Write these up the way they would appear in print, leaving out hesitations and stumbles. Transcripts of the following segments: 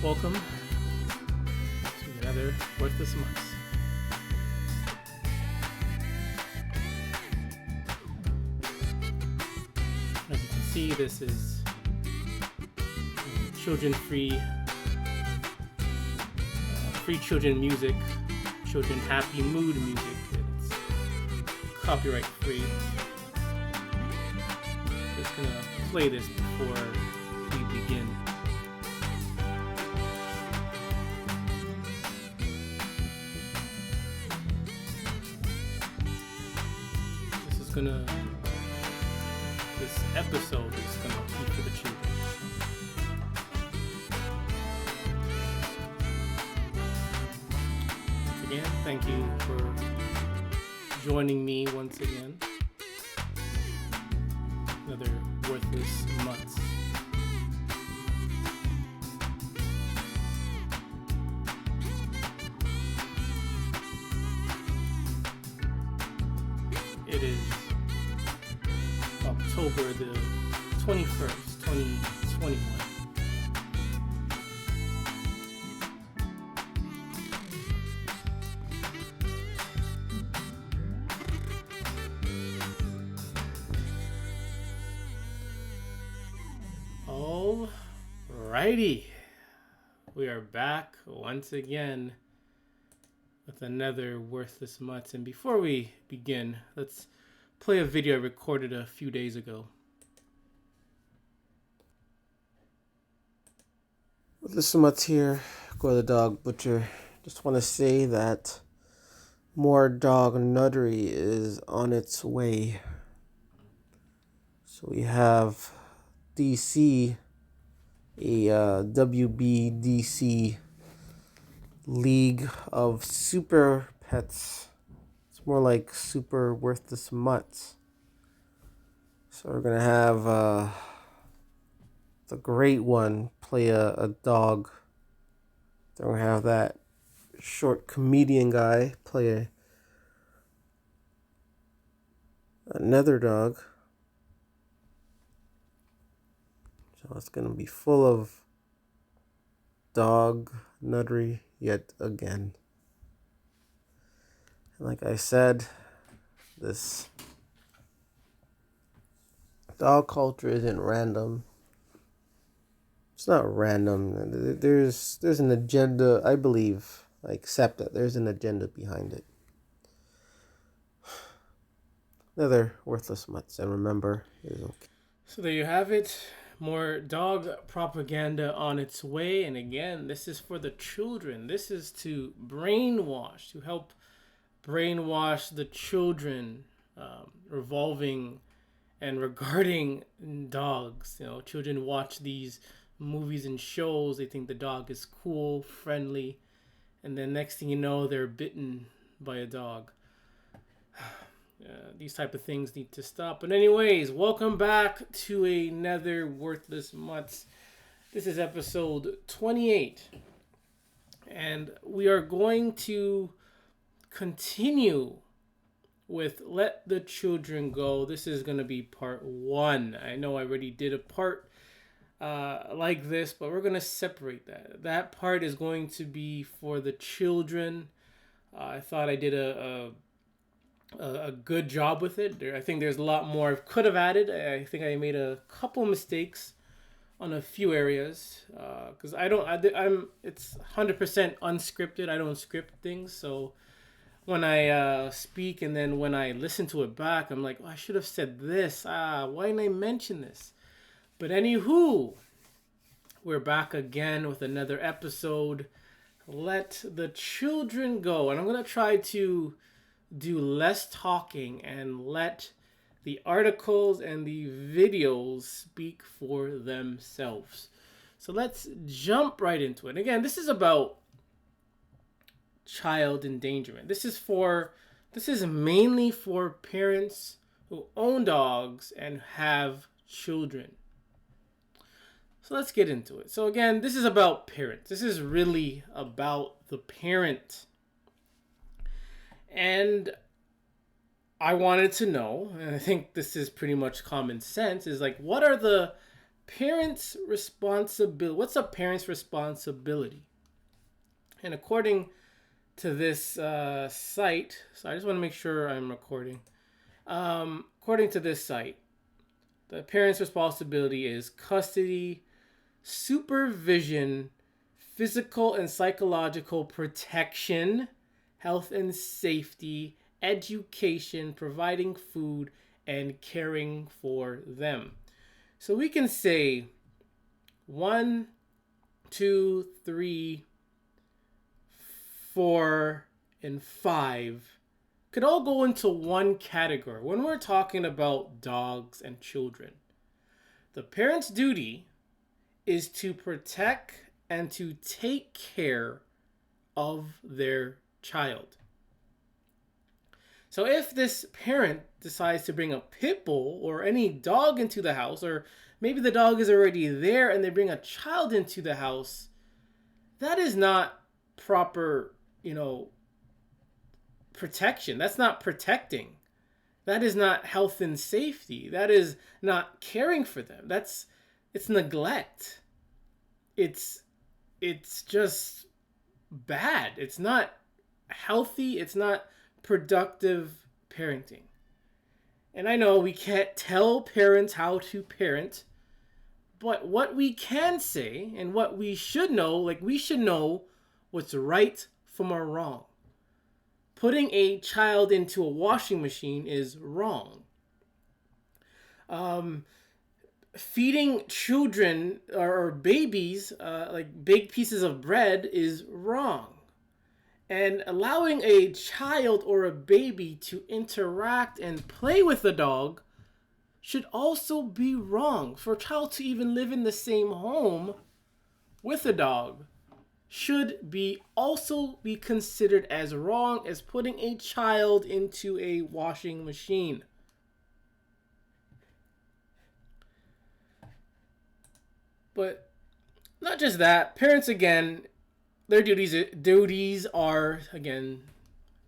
Welcome to another Worthless Mutts. As you can see, this is children-free, free children music, children happy mood music. It's copyright free. Just gonna play this before we begin. This episode is gonna be for the children. Once again, thank you for joining me once again. Another Worthless Mutts. It is October the 21st, 2021. Alrighty. We are back once again with another Worthless Mutts. And before we begin, let's play a video I recorded a few days ago. Worthless Mutts here, Go the Dog Butcher. Just want to say that more dog nuttery is on its way. So we have DC, a WBDC League of Super Pets. It's more like Super Worthless Mutts. So we're going to have the great one play a dog. Then we're going to have that short comedian guy play another dog. So it's going to be full of dog nuttery yet again. And like I said, this dog culture isn't random. It's not random. There's an agenda, I believe. I accept that there's an agenda behind it. Another Worthless Mutts, and remember, it is okay. So there you have it. More dog propaganda on its way. And again, this is for the children. This is to brainwash, to help brainwash the children revolving and regarding dogs. You know, children watch these movies and shows. They think the dog is cool, friendly. And then next thing you know, they're bitten by a dog. These type of things need to stop. But anyways, welcome back to another Worthless Mutts. This is episode 28. And we are going to continue with Let the Children Go. This is going to be part 1. I know I already did a part like this, but we're going to separate that. That part is going to be for the children. I thought I did a good job with it. I think there's a lot more I could have added. I think I made a couple mistakes on a few areas because it's 100% unscripted. I don't script things, so when I speak and then when I listen to it back, I'm like, oh, I should have said this. Why didn't I mention this? But anywho, we're back again with another episode. Let the Children Go, and I'm gonna try to do less talking and let the articles and the videos speak for themselves. So let's jump right into it. And again, this is about child endangerment. This is mainly for parents who own dogs and have children. So let's get into it. So again, this is about parents. This is really about the parent. And I wanted to know, and I think this is pretty much common sense, is like, what are the parents' responsibility. What's a parent's responsibility? And according to this site, so I just want to make sure I'm recording. According to this site, the parent's responsibility is custody, supervision, physical and psychological protection, health and safety, education, providing food, and caring for them. So we can say 1, 2, 3, 4, and 5 could all go into one category when we're talking about dogs and children. The parent's duty is to protect and to take care of their child. So if this parent decides to bring a pit bull or any dog into the house, or maybe the dog is already there and they bring a child into the house, that is not proper, protection. That's not protecting. That is not health and safety. That is not caring for them. It's neglect. It's just bad. It's not healthy. It's not productive parenting. And I know we can't tell parents how to parent, but what we can say and what we should know, we should know what's right from our wrong. Putting a child into a washing machine is wrong. Feeding children or babies big pieces of bread is wrong. And allowing a child or a baby to interact and play with a dog should also be wrong. For a child to even live in the same home with a dog should also be considered as wrong as putting a child into a washing machine. But not just that, parents, again, their duties are, again,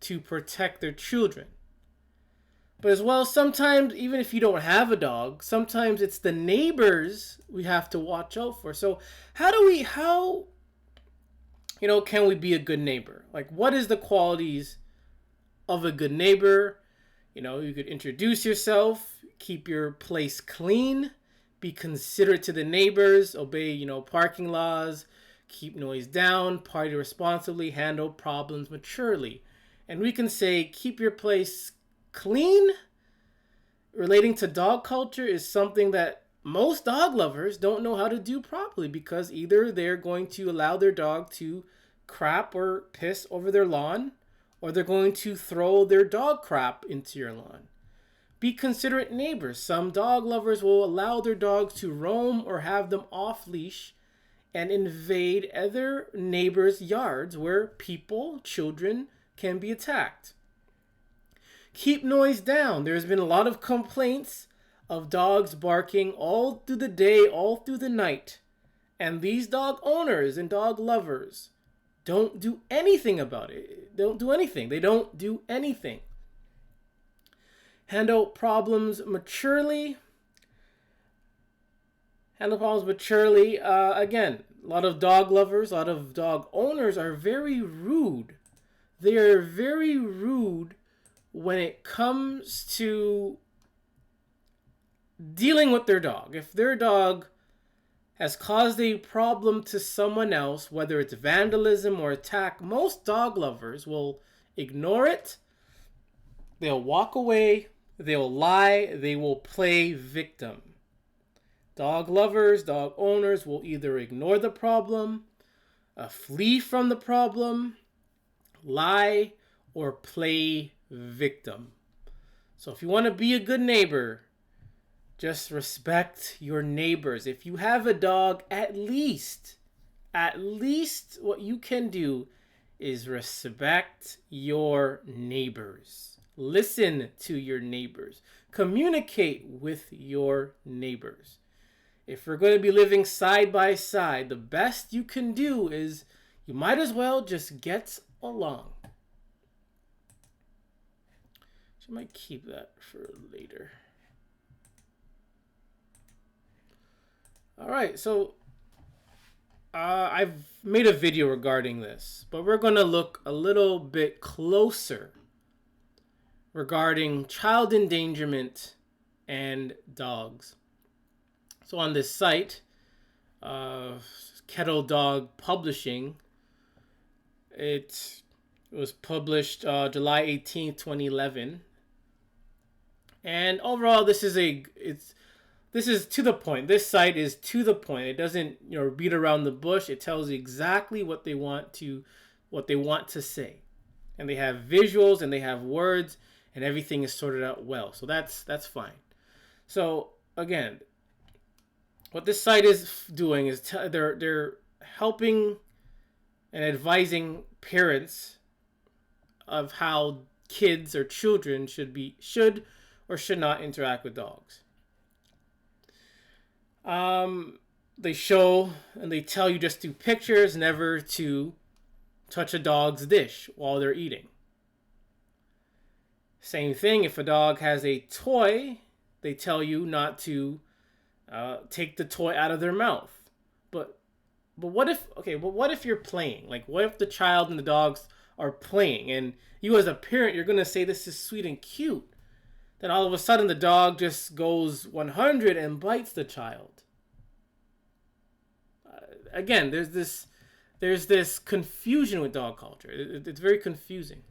to protect their children. But as well, sometimes, even if you don't have a dog, sometimes it's the neighbors we have to watch out for. So how can we be a good neighbor? What is the qualities of a good neighbor? You could introduce yourself, keep your place clean, be considerate to the neighbors, obey, parking laws, keep noise down, party responsibly, handle problems maturely. And we can say keep your place clean. Relating to dog culture is something that most dog lovers don't know how to do properly, because either they're going to allow their dog to crap or piss over their lawn, or they're going to throw their dog crap into your lawn. Be considerate neighbors. Some dog lovers will allow their dogs to roam or have them off leash and invade other neighbors' yards where people, children, can be attacked. Keep noise down. There's been a lot of complaints of dogs barking all through the day, all through the night. And these dog owners and dog lovers don't do anything about it. They don't do anything. Handle problems maturely. Again, a lot of dog lovers, a lot of dog owners are very rude. They are very rude when it comes to dealing with their dog. If their dog has caused a problem to someone else, whether it's vandalism or attack, most dog lovers will ignore it. They'll walk away. They'll lie. They will play victim. Dog lovers, dog owners will either ignore the problem, flee from the problem, lie, or play victim. So if you want to be a good neighbor, just respect your neighbors. If you have a dog, at least what you can do is respect your neighbors. Listen to your neighbors. Communicate with your neighbors. If we're going to be living side by side, the best you can do is you might as well just get along. I might keep that for later. All right, so I've made a video regarding this, but we're going to look a little bit closer regarding child endangerment and dogs. So on this site, uh, Kettle Dog Publishing, it was published July 18th, 2011. And overall, this is to the point. This site is to the point. It doesn't beat around the bush. It tells you exactly what they want to say, and they have visuals and they have words, and everything is sorted out well. So that's fine. So again, what this site is doing is they're helping and advising parents of how kids or children should or should not interact with dogs. They show and they tell you just through pictures never to touch a dog's dish while they're eating. Same thing, if a dog has a toy, they tell you not to take the toy out of their mouth. But what if you're playing? Like, what if the child and the dogs are playing, and you as a parent, you're gonna say this is sweet and cute. Then all of a sudden the dog just goes 100 and bites the child. Again, there's this confusion with dog culture. It's very confusing.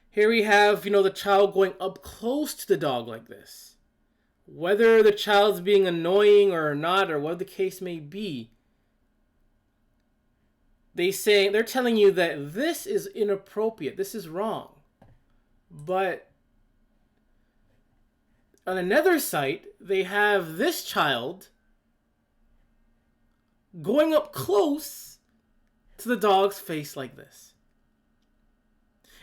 Here we have, the child going up close to the dog like this. Whether the child's being annoying or not, or what the case may be, they're telling you that this is inappropriate. This is wrong. But on another site, they have this child going up close to the dog's face like this.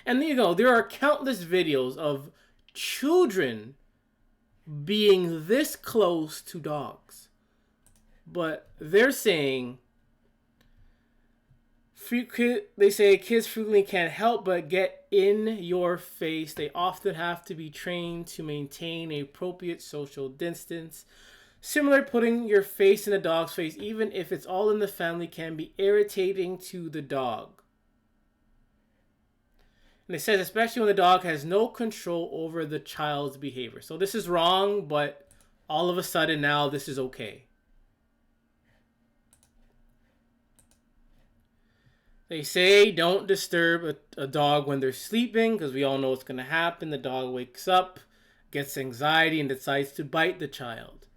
And there you go. There are countless videos of children being this close to dogs. But they're saying, they say kids frequently can't help but get in your face. They often have to be trained to maintain an appropriate social distance. Similar, putting your face in a dog's face, even if it's all in the family, can be irritating to the dog. And it says, especially when the dog has no control over the child's behavior. So this is wrong, but all of a sudden now this is okay. They say don't disturb a dog when they're sleeping, because we all know what's going to happen. The dog wakes up, gets anxiety, and decides to bite the child.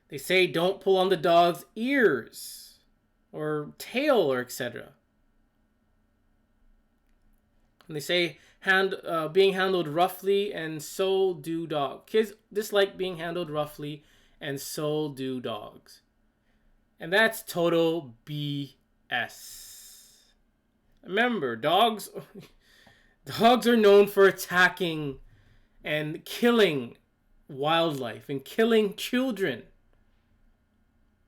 They say don't pull on the dog's ears or tail or etc. And they say being handled roughly, and so do dogs. Kids dislike being handled roughly, and so do dogs. And that's total BS. Remember, dogs are known for attacking and killing wildlife and killing children.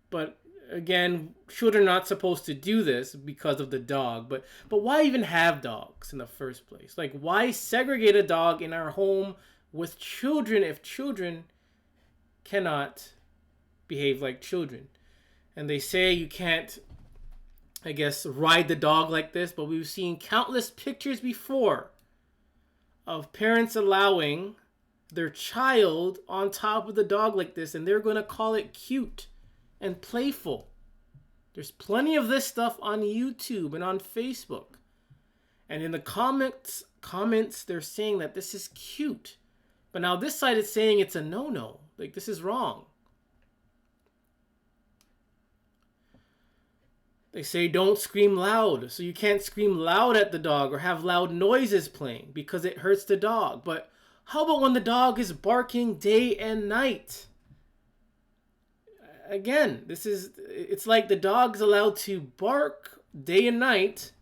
But again, children are not supposed to do this because of the dog. But why even have dogs in the first place? Like, why segregate a dog in our home with children if children cannot behave like children? And they say you can't, I guess, ride the dog like this, but we've seen countless pictures before of parents allowing their child on top of the dog like this, and they're going to call it cute and playful. There's plenty of this stuff on YouTube and on Facebook. And in the comments they're saying that this is cute. But now this side is saying it's a no-no. Like, this is wrong. They say don't scream loud. So you can't scream loud at the dog or have loud noises playing because it hurts the dog. But how about when the dog is barking day and night? Again, it's like the dog's allowed to bark day and night,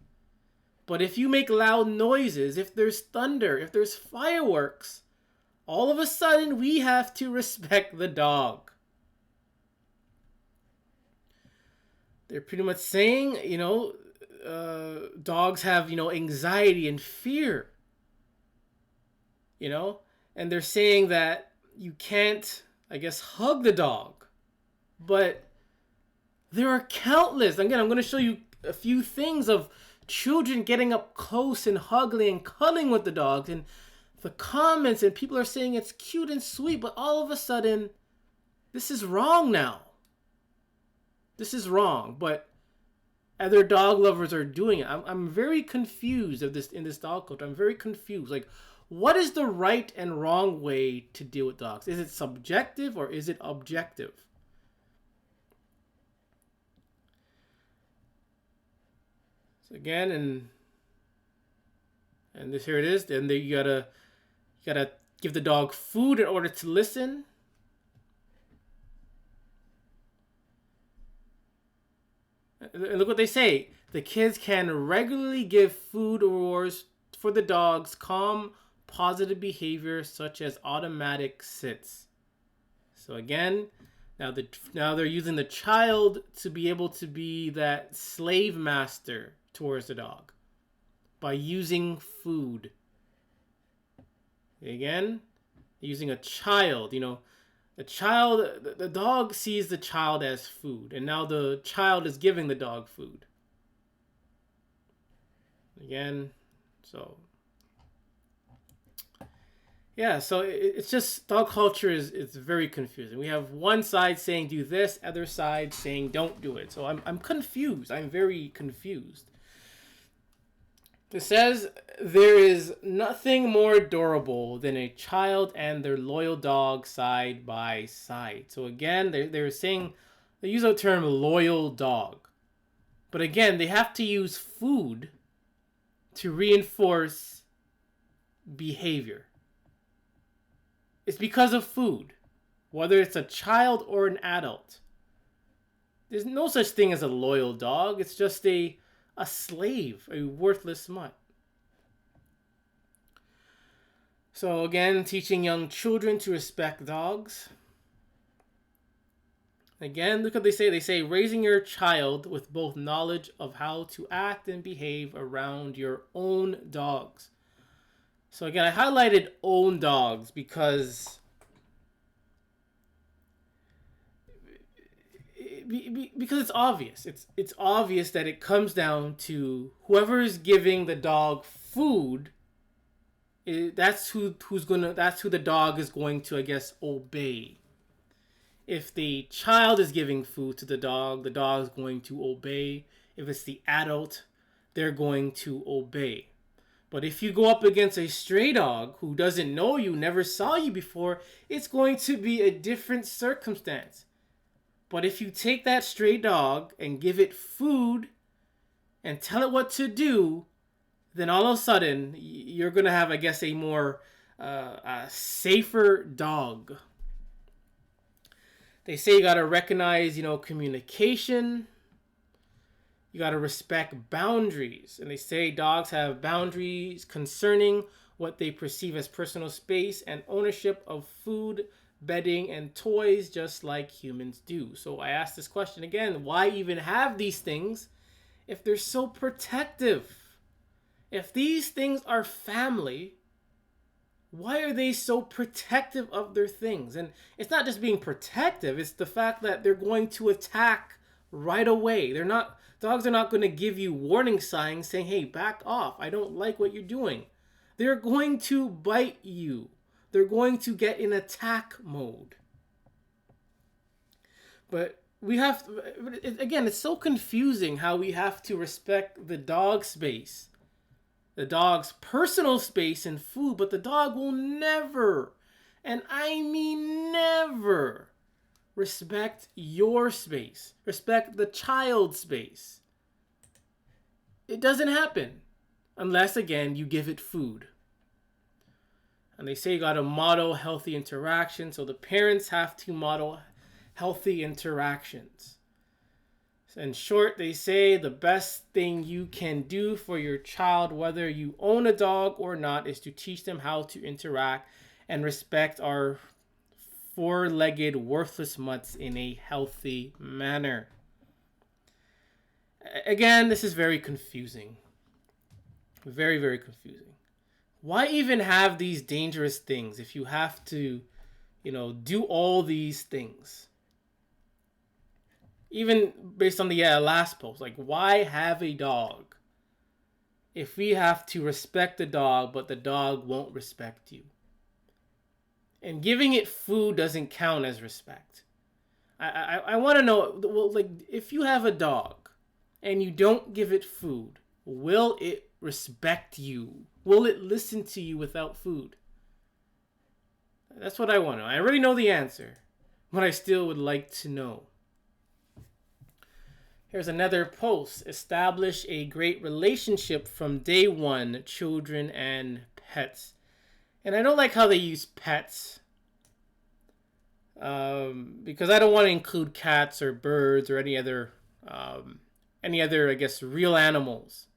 but if you make loud noises, if there's thunder, if there's fireworks, all of a sudden we have to respect the dog. They're pretty much saying, dogs have, anxiety and fear, and they're saying that you can't, I guess, hug the dog. But there are countless. Again, I'm going to show you a few things of children getting up close and hugging and cuddling with the dogs. And the comments and people are saying it's cute and sweet, but all of a sudden, this is wrong now. This is wrong, but other dog lovers are doing it. I'm very confused of this in this dog culture. I'm very confused. Like, what is the right and wrong way to deal with dogs? Is it subjective or is it objective? So again, and this here it is. Then you gotta give the dog food in order to listen. And look what they say. The kids can regularly give food rewards for the dog's calm, positive behavior, such as automatic sits. So again, now they're using the child to be able to be that slave master towards the dog by using food. Again, using a child, the dog sees the child as food, and now the child is giving the dog food. Again, so yeah, so it's just dog culture it's very confusing. We have one side saying do this, other side saying don't do it. So I'm confused. I'm very confused. It says there is nothing more adorable than a child and their loyal dog side by side. So again, they're saying they use the term loyal dog, but again they have to use food to reinforce behavior. It's because of food, whether it's a child or an adult. There's no such thing as a loyal dog. It's just a slave, a worthless mutt. So again, teaching young children to respect dogs. Again, look what they say. They say raising your child with both knowledge of how to act and behave around your own dogs. So again, I highlighted own dogs because it's obvious. It's obvious that it comes down to whoever is giving the dog food. That's who the dog is going to, I guess, obey. If the child is giving food to the dog is going to obey. If it's the adult, they're going to obey. But if you go up against a stray dog who doesn't know you, never saw you before, it's going to be a different circumstance. But if you take that stray dog and give it food and tell it what to do, then all of a sudden you're going to have, I guess, a more a safer dog. They say you got to recognize, communication. You got to respect boundaries. And they say dogs have boundaries concerning what they perceive as personal space and ownership of food, bedding, and toys, just like humans do. So I asked this question again, why even have these things if they're so protective? If these things are family, why are they so protective of their things? And it's not just being protective, it's the fact that they're going to attack right away. Dogs are not going to give you warning signs saying, hey, back off. I don't like what you're doing. They're going to bite you. They're going to get in attack mode. But again, it's so confusing how we have to respect the dog space, the dog's personal space and food, but the dog will never, and I mean never, respect your space, respect the child's space. It doesn't happen unless, again, you give it food. And they say you got to model healthy interaction, so the parents have to model healthy interactions. In short, they say the best thing you can do for your child, whether you own a dog or not, is to teach them how to interact and respect our four-legged worthless mutts in a healthy manner. Again, this is very confusing. Very, very confusing. Why even have these dangerous things if you have to, do all these things. Even based on the last post, like, why have a dog if we have to respect the dog, but the dog won't respect you? And giving it food doesn't count as respect. I want to know, well, like, if you have a dog and you don't give it food, will it respect you? Will it listen to you without food? That's what I want to know. I already know the answer, but I still would like to know. Here's another post. Establish a great relationship from day one, children and pets. And I don't like how they use pets. Because I don't want to include cats or birds or any other, I guess, real animals.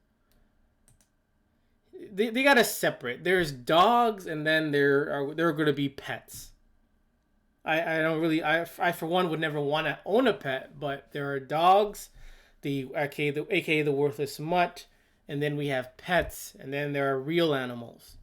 They gotta separate. There's dogs, and then there are going to be pets. I don't really, I for one would never want to own a pet, but there are dogs, aka the worthless mutt, and then we have pets, and then there are real animals.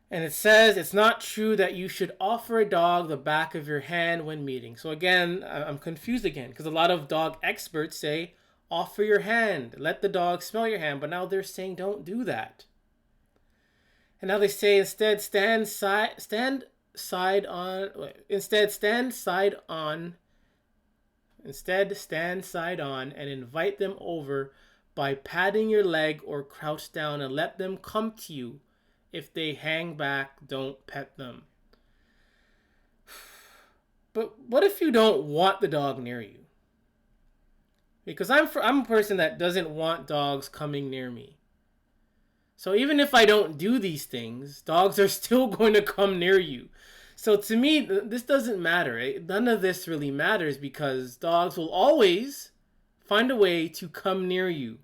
And it says it's not true that you should offer a dog the back of your hand when meeting. So again, I'm confused again, because a lot of dog experts say offer your hand, let the dog smell your hand, but now they're saying don't do that. And now they say instead stand side on and invite them over by patting your leg or crouch down and let them come to you. If they hang back, don't pet them. But what if you don't want the dog near you? Because I'm a person that doesn't want dogs coming near me. So even if I don't do these things, dogs are still going to come near you. So to me, this doesn't matter. None of this really matters because dogs will always find a way to come near you.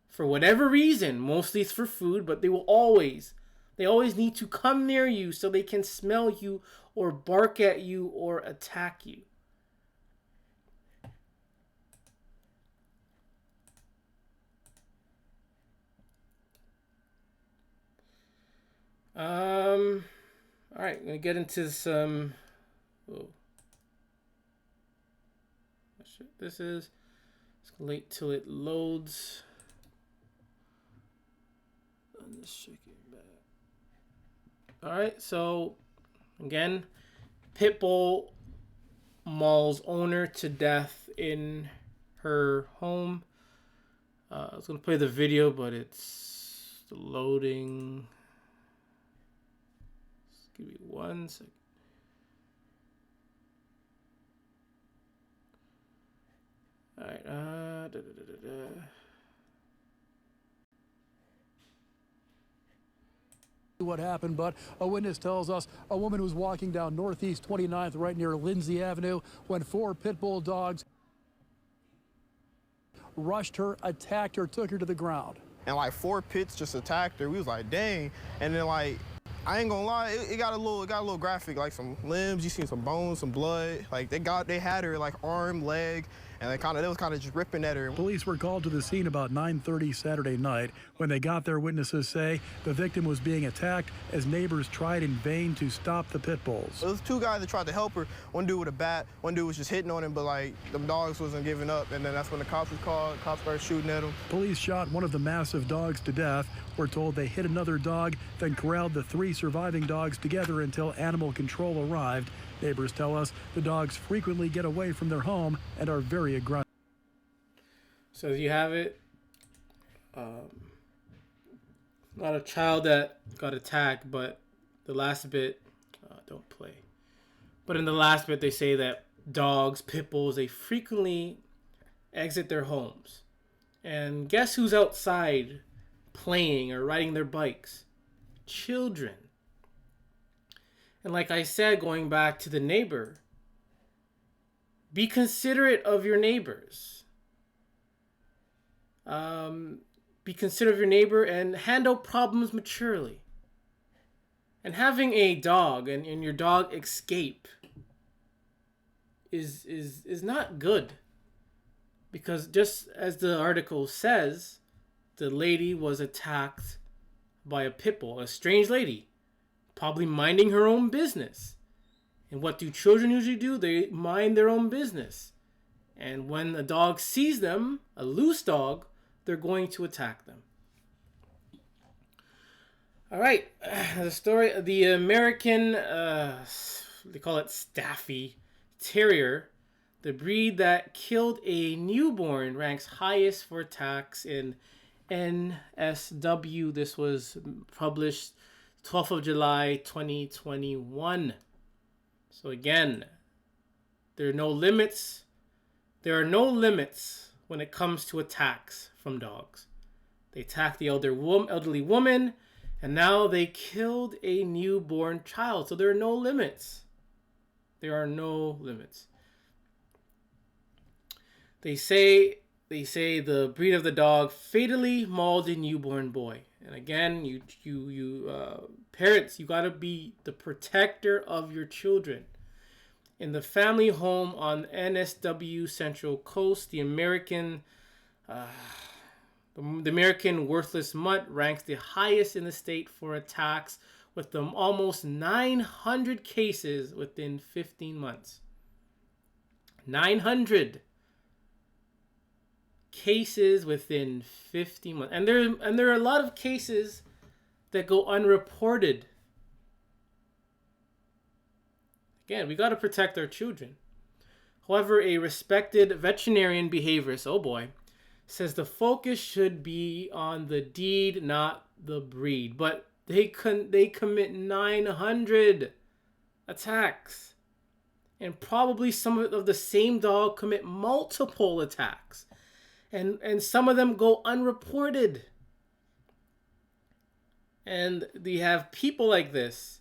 For whatever reason, mostly it's for food, but they always need to come near you so they can smell you or bark at you or attack you. All right, I'm gonna get into some. Oh, this is. It's gonna wait till it loads. Let's check it back. All right, so again, pit bull mauls owner to death in her home. I was gonna play the video, but it's loading. Just give me 1 second. All right. What happened, but a witness tells us a woman was walking down Northeast 29th right near Lindsay Avenue when 4 pit bull dogs rushed her, attacked her, took her to the ground. And like 4 pits just attacked her. We was like, dang. And then like, I ain't gonna lie, it got a little graphic, like some limbs, you seen some bones, some blood. Like they had her like arm, leg, and they was kind of just ripping at her. Police were called to the scene about 9:30 Saturday night. When they got there, witnesses say the victim was being attacked as neighbors tried in vain to stop the pit bulls. It was 2 guys that tried to help her. One dude with a bat, one dude was just hitting on him, but like them dogs wasn't giving up. And then that's when the cops was called. Cops started shooting at him. Police shot one of the massive dogs to death. We're told they hit another dog, then corralled the 3 surviving dogs together until animal control arrived. Neighbors tell us the dogs frequently get away from their home and are very aggressive. So you have it. Not a child that got attacked, but the last bit, don't play. But in the last bit, they say that dogs, pit bulls, they frequently exit their homes. And guess who's outside playing or riding their bikes? Children. And like I said, going back to the neighbor, be considerate of your neighbors. Be considerate of your neighbor and handle problems maturely. And having a dog and your dog escape is not good. Because just as the article says, the lady was attacked by a pit bull, a strange lady. probably minding her own business. And what do children usually do? They mind their own business. And when a dog sees them, a loose dog, they're going to attack them. All right, the story, the American, they call it Staffy Terrier, the breed that killed a newborn, ranks highest for attacks in NSW. This was published 12th of July, 2021. So again, there are no limits. There are no limits when it comes to attacks from dogs. They attacked the elderly woman, and now they killed a newborn child. So there are no limits. There are no limits. They say the breed of the dog fatally mauled a newborn boy. And again, you parents, you gotta be the protector of your children. In the family home on NSW Central Coast, the American worthless mutt ranks the highest in the state for attacks, with them almost 900 cases within 15 months. 900 cases within 15 months, and there are a lot of cases that go unreported. Again, we got to protect our children. However, a respected veterinarian behaviorist, oh boy, says the focus should be on the deed, not the breed. But they commit 900 attacks, and probably some of the same dog commit multiple attacks, and some of them go unreported. And they have people like this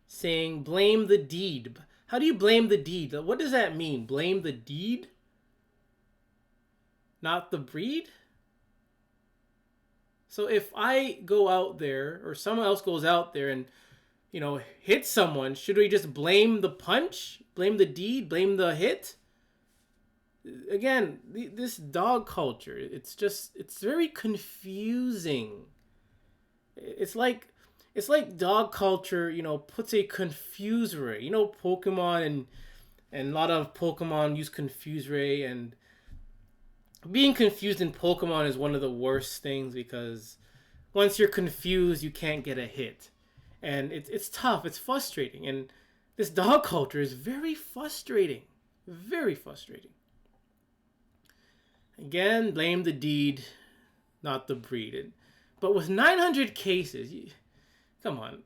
saying blame the deed. How do you blame the deed? What does that mean? Blame the deed? Not the breed? So if I go out there, or someone else goes out there and, hit someone, should we just blame the punch? Blame the deed? Blame the hit? Again, this dog culture, it's very confusing. It's like dog culture, puts a confuse ray. Pokemon and a lot of Pokemon use confuse ray, and being confused in Pokemon is one of the worst things, because once you're confused, you can't get a hit. And it's tough, it's frustrating. And this dog culture is very frustrating. Very frustrating. Again, blame the deed, not the breed. But with 900 cases, come on.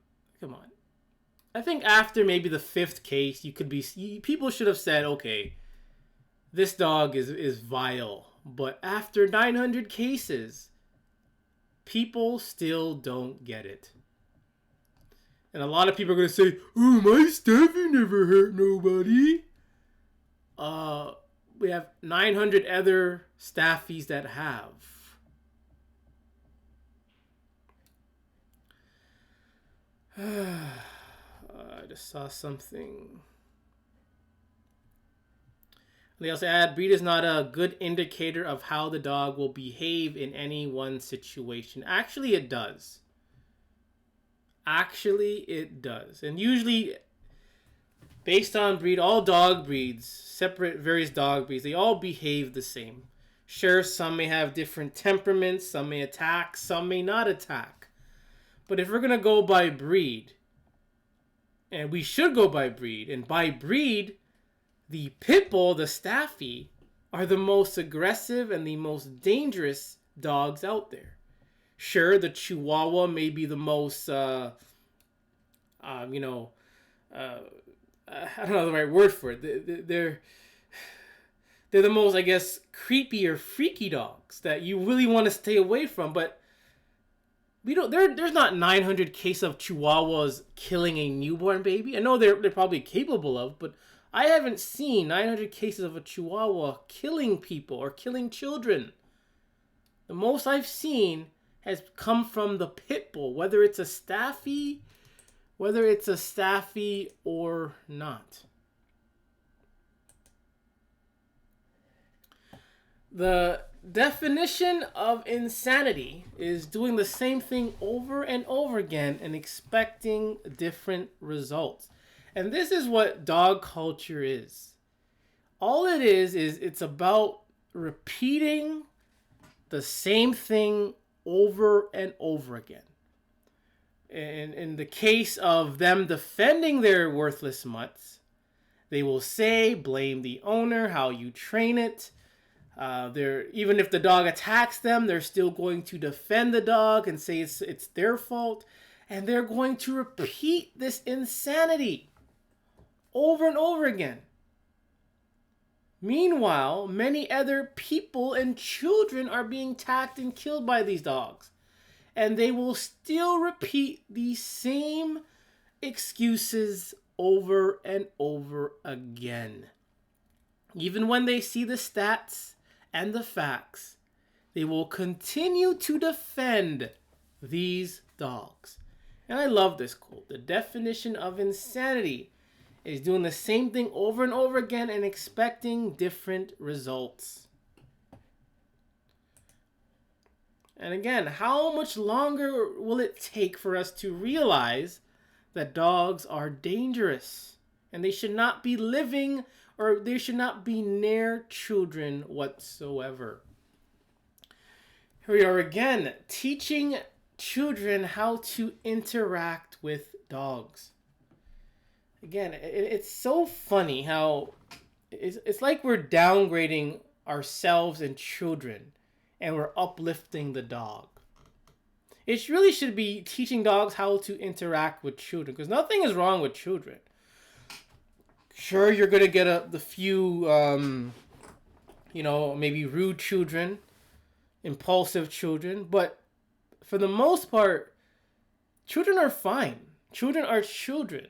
I think after maybe the 5th case, people should have said, okay, this dog is vile. But after 900 cases, people still don't get it. And a lot of people are going to say, oh, my Staffy never hurt nobody. We have 900 other Staffies that have. I just saw something. They also add, breed is not a good indicator of how the dog will behave in any one situation. Actually, it does. And usually, based on breed, all dog breeds, separate various dog breeds, they all behave the same. Sure, some may have different temperaments, some may attack, some may not attack. But if we're going to go by breed, and we should go by breed, and by breed, the pit bull, the Staffy, are the most aggressive and the most dangerous dogs out there. Sure, the Chihuahua may be the most, I don't know the right word for it. They're the most, I guess, creepy or freaky dogs that you really want to stay away from. But there's not 900 cases of Chihuahuas killing a newborn baby. I know they're probably capable of, but I haven't seen 900 cases of a Chihuahua killing people or killing children. The most I've seen has come from the pit bull, whether it's a Staffy or not. The definition of insanity is doing the same thing over and over again and expecting different results. And this is what dog culture is. All it is it's about repeating the same thing over and over again. And in the case of them defending their worthless mutts, they will say, blame the owner, how you train it. Even if the dog attacks them, they're still going to defend the dog and say it's their fault. And they're going to repeat this insanity over and over again. Meanwhile, many other people and children are being attacked and killed by these dogs. And they will still repeat these same excuses over and over again. Even when they see the stats and the facts, they will continue to defend these dogs. And I love this quote. The definition of insanity is doing the same thing over and over again and expecting different results. And again, how much longer will it take for us to realize that dogs are dangerous and they should not be living or they should not be near children whatsoever? Here we are again, teaching children how to interact with dogs. Again, it's so funny how it's like we're downgrading ourselves and children and we're uplifting the dog. It really should be teaching dogs how to interact with children, because nothing is wrong with children. Sure, you're going to get the few, maybe rude children, impulsive children, but for the most part, children are fine. Children are children.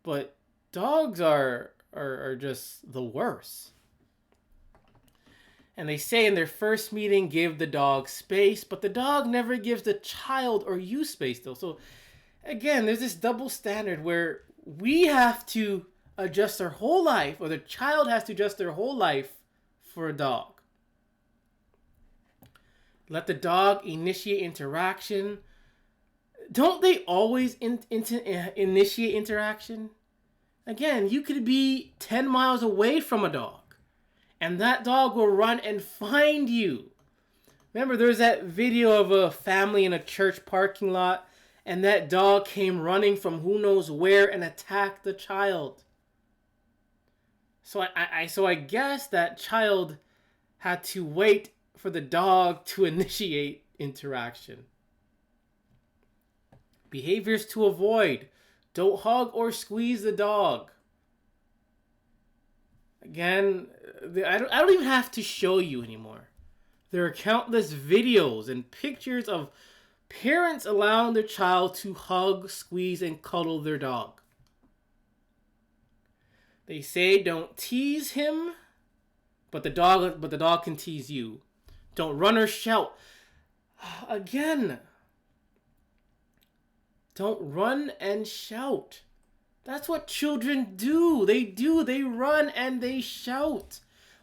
But dogs are just the worst. And they say in their first meeting, give the dog space, but the dog never gives the child or you space though. So again, there's this double standard where we have to adjust our whole life, or the child has to adjust their whole life for a dog. Let the dog initiate interaction. Don't they always initiate interaction? Again, you could be 10 miles away from a dog, and that dog will run and find you. Remember, there's that video of a family in a church parking lot, and that dog came running from who knows where and attacked the child. So I guess that child had to wait for the dog to initiate interaction. Behaviors to avoid. Don't hug or squeeze the dog. Again, I don't even have to show you anymore. There are countless videos and pictures of parents allowing their child to hug, squeeze, and cuddle their dog. They say don't tease him, but the dog can tease you. Don't run or shout. Again, don't run and shout. That's what children do. They run and they shout.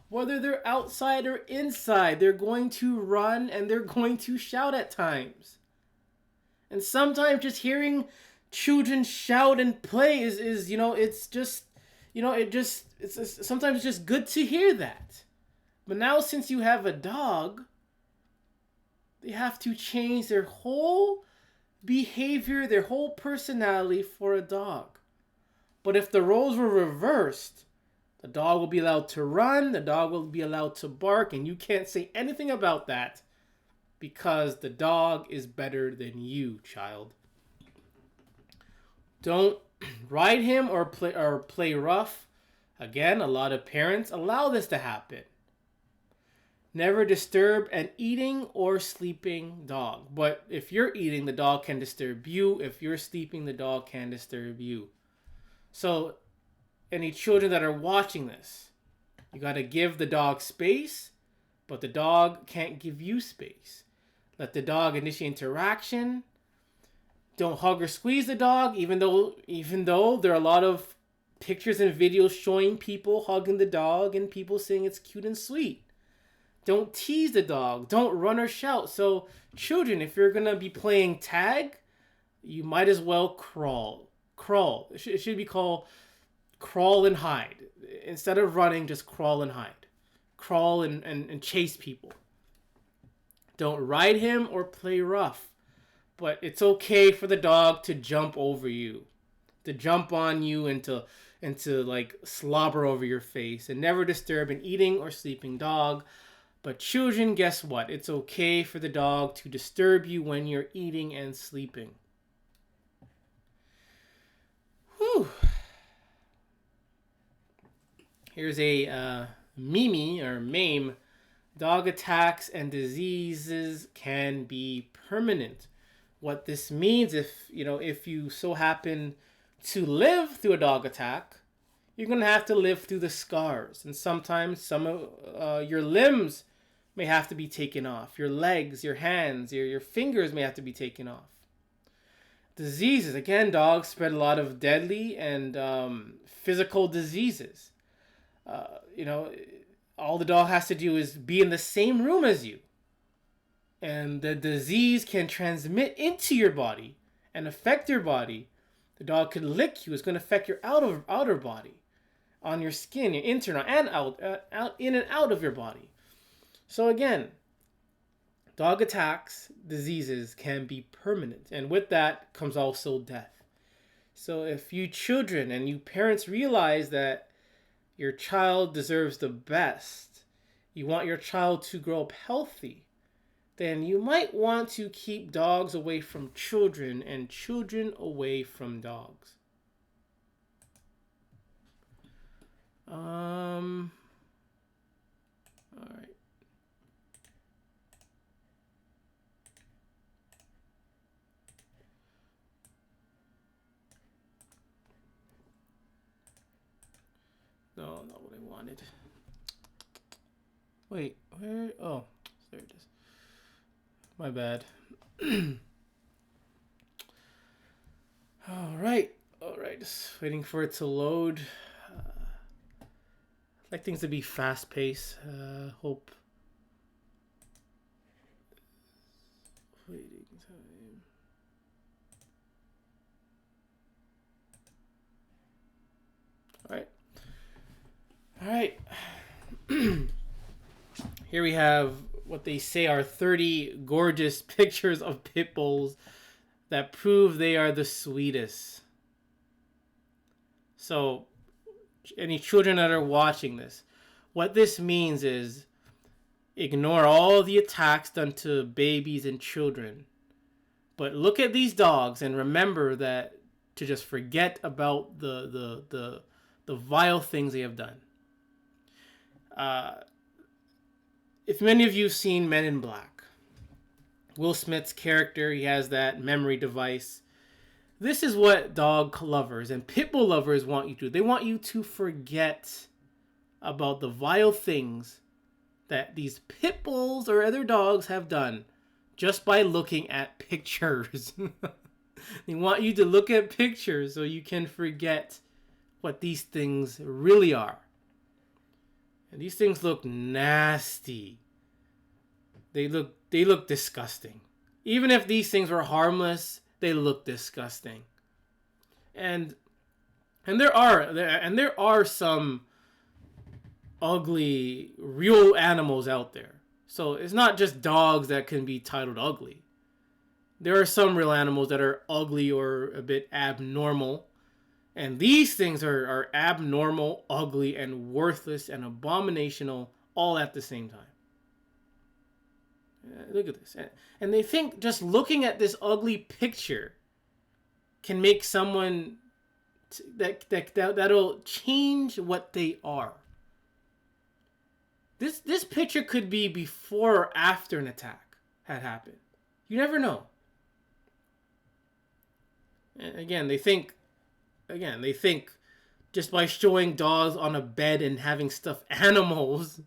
Whether they're outside or inside, they're going to run and they're going to shout at times. And sometimes just hearing children shout and play is sometimes it's just good to hear that. But now since you have a dog, they have to change their whole behavior, their whole personality for a dog. But if the roles were reversed, the dog will be allowed to run, the dog will be allowed to bark, and you can't say anything about that because the dog is better than you, child. Don't ride him or play rough. Again, a lot of parents allow this to happen. Never disturb an eating or sleeping dog. But if you're eating, the dog can disturb you. If you're sleeping, the dog can disturb you. So, any children that are watching this, you got to give the dog space, but the dog can't give you space. Let the dog initiate interaction. Don't hug or squeeze the dog, even though there are a lot of pictures and videos showing people hugging the dog and people saying it's cute and sweet. Don't tease the dog. Don't run or shout. So children, if you're going to be playing tag, you might as well crawl. Crawl. It should be called crawl and hide. Instead of running, just crawl and hide. Crawl and chase people. Don't ride him or play rough. But it's okay for the dog to jump over you. To jump on you and to like slobber over your face. And never disturb an eating or sleeping dog. But children, guess what? It's okay for the dog to disturb you when you're eating and sleeping. Whew. Here's a meme or meme. Dog attacks and diseases can be permanent. What this means, if you so happen to live through a dog attack, you're going to have to live through the scars. And sometimes some of your limbs may have to be taken off. Your legs, your hands, your fingers may have to be taken off. Diseases. Again, dogs spread a lot of deadly and physical diseases. All the dog has to do is be in the same room as you. And the disease can transmit into your body and affect your body. The dog could lick you. It's going to affect your outer body, on your skin, your internal and out, in and out of your body. So again, dog attacks, diseases can be permanent. And with that comes also death. So if you children and you parents realize that your child deserves the best, you want your child to grow up healthy, then you might want to keep dogs away from children and children away from dogs. All right. No, not what I wanted. Wait, where? Oh, there it is. My bad. All right. Just waiting for it to load. I'd like things to be fast paced. Hope. Waiting time. All right. Here we have what they say are 30 gorgeous pictures of pit bulls that prove they are the sweetest. So, any children that are watching this, what this means is ignore all the attacks done to babies and children. But look at these dogs and remember that to just forget about the vile things they have done. If many of you have seen Men in Black, Will Smith's character, he has that memory device. This is what dog lovers and pit bull lovers want you to do. They want you to forget about the vile things that these pit bulls or other dogs have done just by looking at pictures. They want you to look at pictures so you can forget what these things really are. And these things look nasty. They look disgusting. Even if these things were harmless, they look disgusting. And there are some ugly real animals out there. So it's not just dogs that can be titled ugly. There are some real animals that are ugly or a bit abnormal. And these things are abnormal, ugly, and worthless and abominational all at the same time. Look at this. And they think just looking at this ugly picture can make someone that'll change what they are. This picture could be before or after an attack had happened. You never know. And again, they think just by showing dogs on a bed and having stuffed animals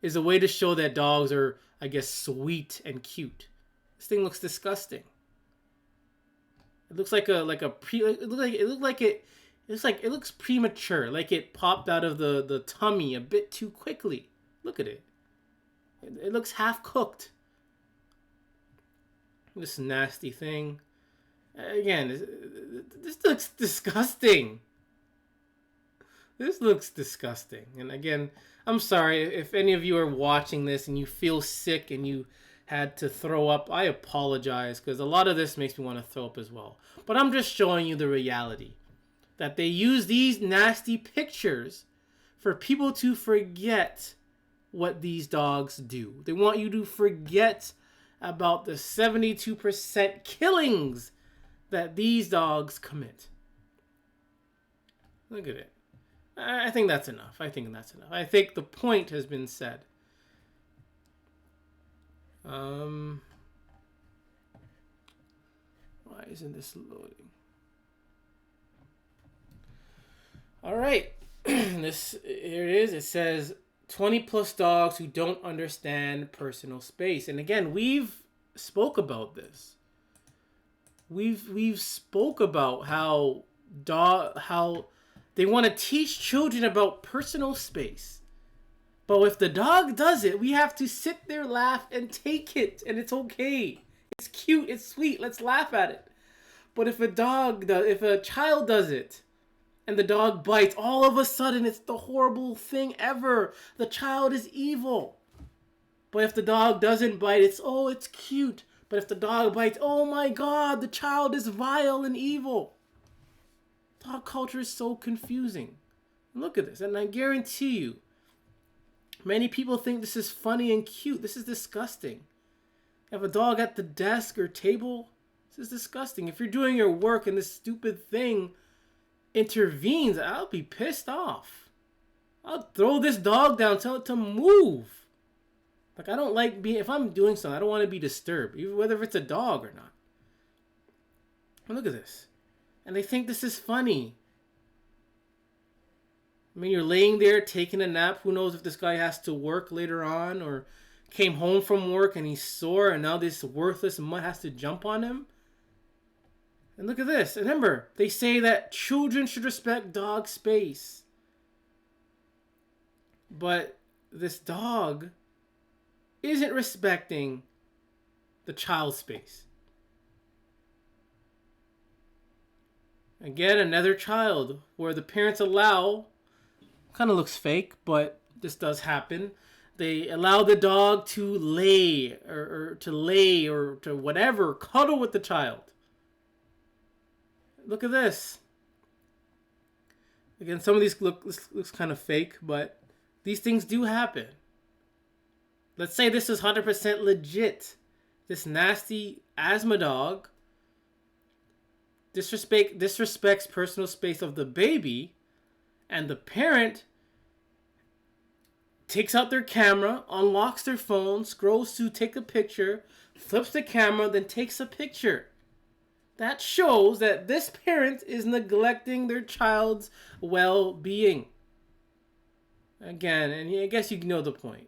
is a way to show that dogs are, I guess, sweet and cute. This thing looks disgusting. It looks like it looks premature, like it popped out of the tummy a bit too quickly. Look at it. It looks half cooked. This nasty thing. Again, this looks disgusting. This looks disgusting. And again, I'm sorry if any of you are watching this and you feel sick and you had to throw up. I apologize, because a lot of this makes me want to throw up as well. But I'm just showing you the reality. That they use these nasty pictures for people to forget what these dogs do. They want you to forget about the 72% killings that these dogs commit. Look at it. I think that's enough. I think the point has been said. Why isn't this loading? All right. Here it is. It says 20 plus dogs who don't understand personal space. And again, we've spoke about this. We've spoke about how they want to teach children about personal space. But if the dog does it, we have to sit there, laugh, and take it. And it's okay. It's cute. It's sweet. Let's laugh at it. But if a child does it, and the dog bites, all of a sudden it's the horrible thing ever. The child is evil. But if the dog doesn't bite, it's cute. But if the dog bites, oh my God, the child is vile and evil. Dog culture is so confusing. Look at this, and I guarantee you, many people think this is funny and cute. This is disgusting. You have a dog at the desk or table. This is disgusting. If you're doing your work and this stupid thing intervenes, I'll be pissed off. I'll throw this dog down, tell it to move. Like, I don't like being, if I'm doing something, I don't want to be disturbed, even whether it's a dog or not. And look at this. And they think this is funny. I mean, you're laying there taking a nap. Who knows if this guy has to work later on, or came home from work and he's sore and now this worthless mutt has to jump on him. And look at this. Remember, they say that children should respect dog space. But this dog isn't respecting the child's space. Again, another child where the parents allow, kind of looks fake, but this does happen. They allow the dog to lay or to whatever, cuddle with the child. Look at this. Again, some of these looks kind of fake, but these things do happen. Let's say this is 100% legit. This nasty asthma dog disrespects personal space of the baby, and the parent takes out their camera, unlocks their phone, scrolls to take a picture, flips the camera, then takes a picture. That shows that this parent is neglecting their child's well-being. Again, and I guess you know the point.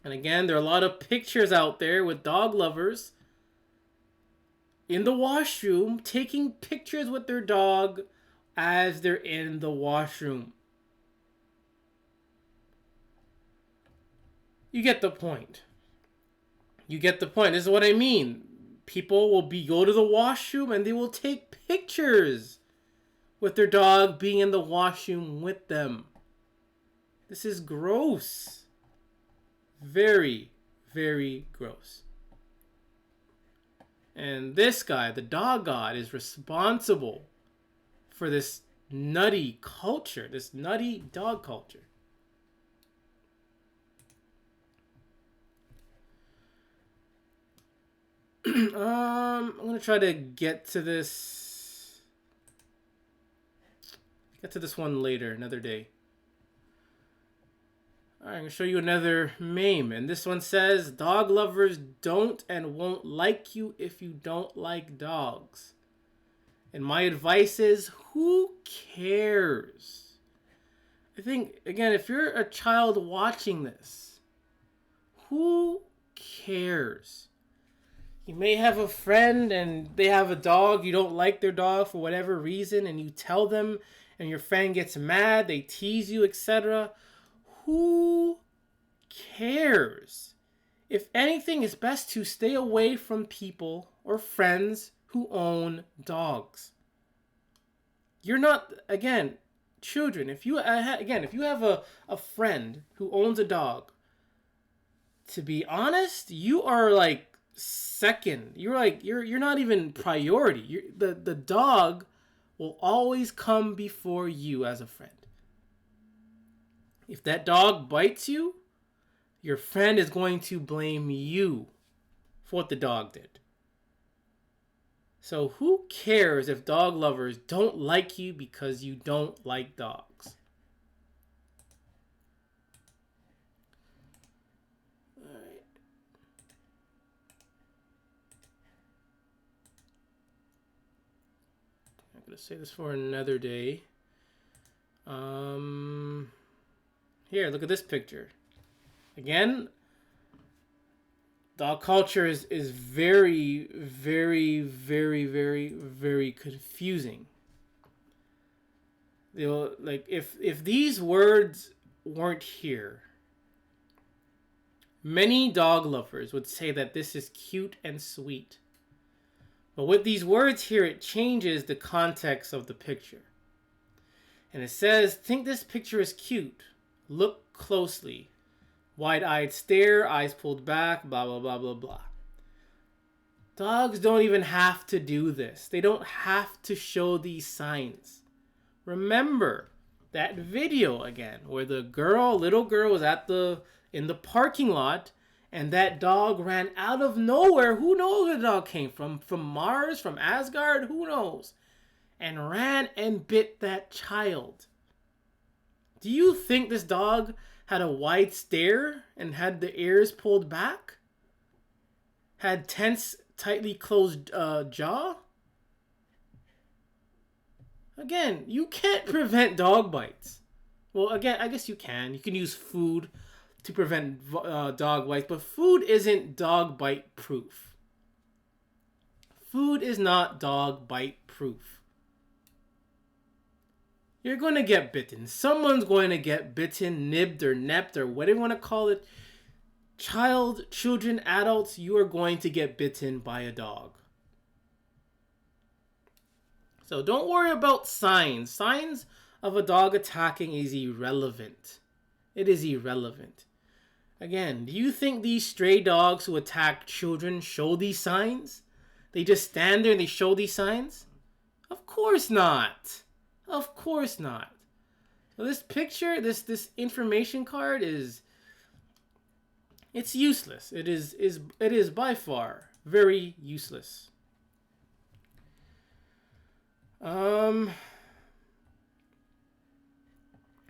And again, there are a lot of pictures out there with dog lovers in the washroom taking pictures with their dog as they're in the washroom. You get the point. This is what I mean. People will go to the washroom and they will take pictures with their dog being in the washroom with them. This is gross. Very, very gross. And this guy, the dog god, is responsible for this nutty culture, this nutty dog culture. I'm going to try to get to this one later, another day. Alright, I'm going to show you another meme. And this one says, dog lovers don't and won't like you if you don't like dogs. And my advice is, who cares? I think, again, if you're a child watching this, who cares? You may have a friend and they have a dog, you don't like their dog for whatever reason, and you tell them, and your friend gets mad, they tease you, etc. Who cares? If anything, it's best to stay away from people or friends who own dogs. You're not, again, children. If you have a friend who owns a dog, to be honest, you are like second. You're not even priority. The dog will always come before you as a friend. If that dog bites you, your friend is going to blame you for what the dog did. So who cares if dog lovers don't like you because you don't like dogs? Alright. I'm going to say this for another day. Here, look at this picture. Again, dog culture is very, very, very, very, very confusing. They'll, like, if these words weren't here, many dog lovers would say that this is cute and sweet. But with these words here, it changes the context of the picture. And it says, think this picture is cute. Look closely. Wide-eyed stare, eyes pulled back, blah, blah, blah, blah, blah. Dogs don't even have to do this. They don't have to show these signs. Remember that video again, where the little girl was in the parking lot, and that dog ran out of nowhere. Who knows where the dog came from? From Mars, from Asgard, who knows? And ran and bit that child. Do you think this dog had a wide stare and had the ears pulled back? Had tense, tightly closed jaw? Again, you can't prevent dog bites. Well, again, I guess you can. You can use food to prevent dog bites, but food isn't dog bite proof. Food is not dog bite proof. You're going to get bitten. Someone's going to get bitten, nibbed, or nepped, or whatever you want to call it. Children, adults, you are going to get bitten by a dog. So don't worry about signs. Signs of a dog attacking is irrelevant. It is irrelevant. Again, do you think these stray dogs who attack children show these signs? They just stand there and they show these signs? Of course not. Of course not. So this picture, this information card it's useless. It is by far very useless. And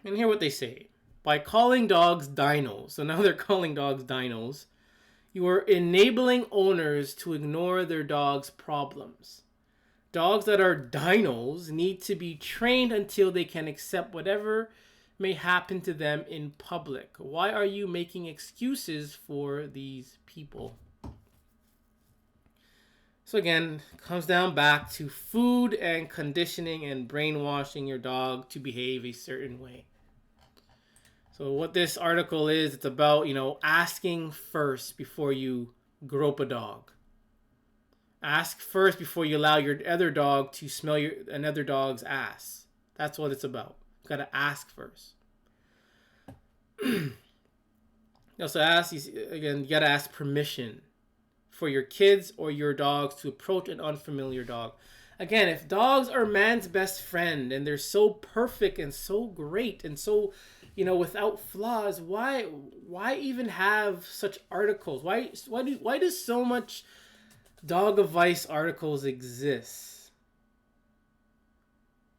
hear what they say. By calling dogs dinos, so now they're calling dogs dinos, you are enabling owners to ignore their dog's problems. Dogs that are dinos need to be trained until they can accept whatever may happen to them in public. Why are you making excuses for these people? So again, it comes down back to food and conditioning and brainwashing your dog to behave a certain way. So what this article is, it's about, asking first before you grope a dog. Ask first before you allow your other dog to smell another dog's ass. That's what it's about. You gotta ask first. You also you gotta ask permission for your kids or your dogs to approach an unfamiliar dog. Again, if dogs are man's best friend and they're so perfect and so great and so, without flaws, why even have such articles? Why does so much dog advice articles exist?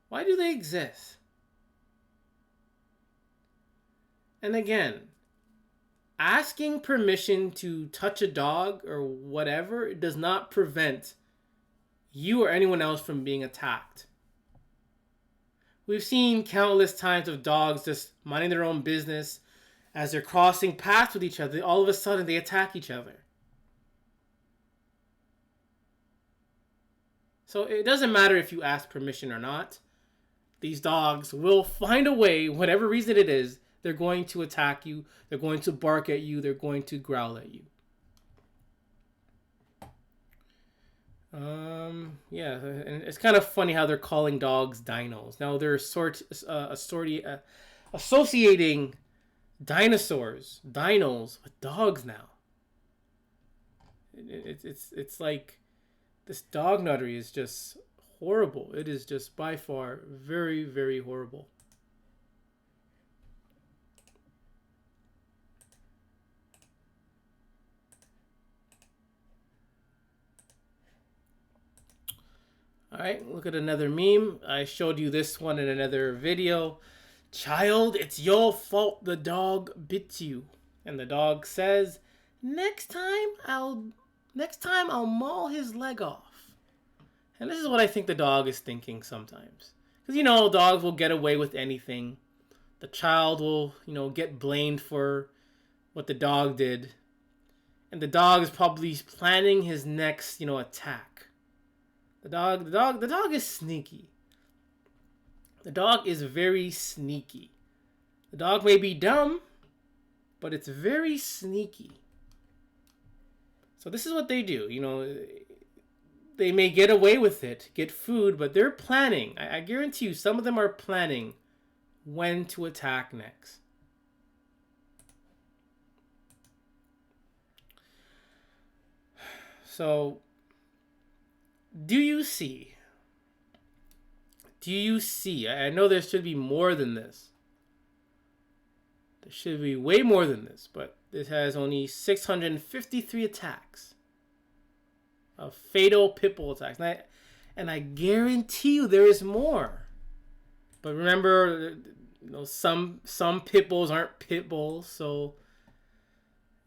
Why do they exist? And again, asking permission to touch a dog or whatever does not prevent you or anyone else from being attacked. We've seen countless times of dogs just minding their own business as they're crossing paths with each other. All of a sudden, they attack each other. So it doesn't matter if you ask permission or not. These dogs will find a way, whatever reason it is, they're going to attack you. They're going to bark at you. They're going to growl at you. Yeah, and it's kind of funny how they're calling dogs dinos. Now they're associating dinos with dogs now. It's like this dog nuttery is just horrible. It is just by far very, very horrible. Alright, look at another meme. I showed you this one in another video. Child, it's your fault the dog bit you. And the dog says, next time I'll maul his leg off. And this is what I think the dog is thinking sometimes. Because, you know, dogs will get away with anything. The child will, you know, get blamed for what the dog did. And the dog is probably planning his next, you know, attack. The dog is sneaky. The dog is very sneaky. The dog may be dumb, but it's very sneaky. So this is what they do. You know, they may get away with it, get food, but they're planning. I guarantee you, some of them are planning when to attack next. So, do you see? I know there should be more than this. There should be way more than this, but this has only 653 attacks of fatal pit bull attacks. And I guarantee you there is more. But remember, you know, some pit bulls aren't pit bulls, so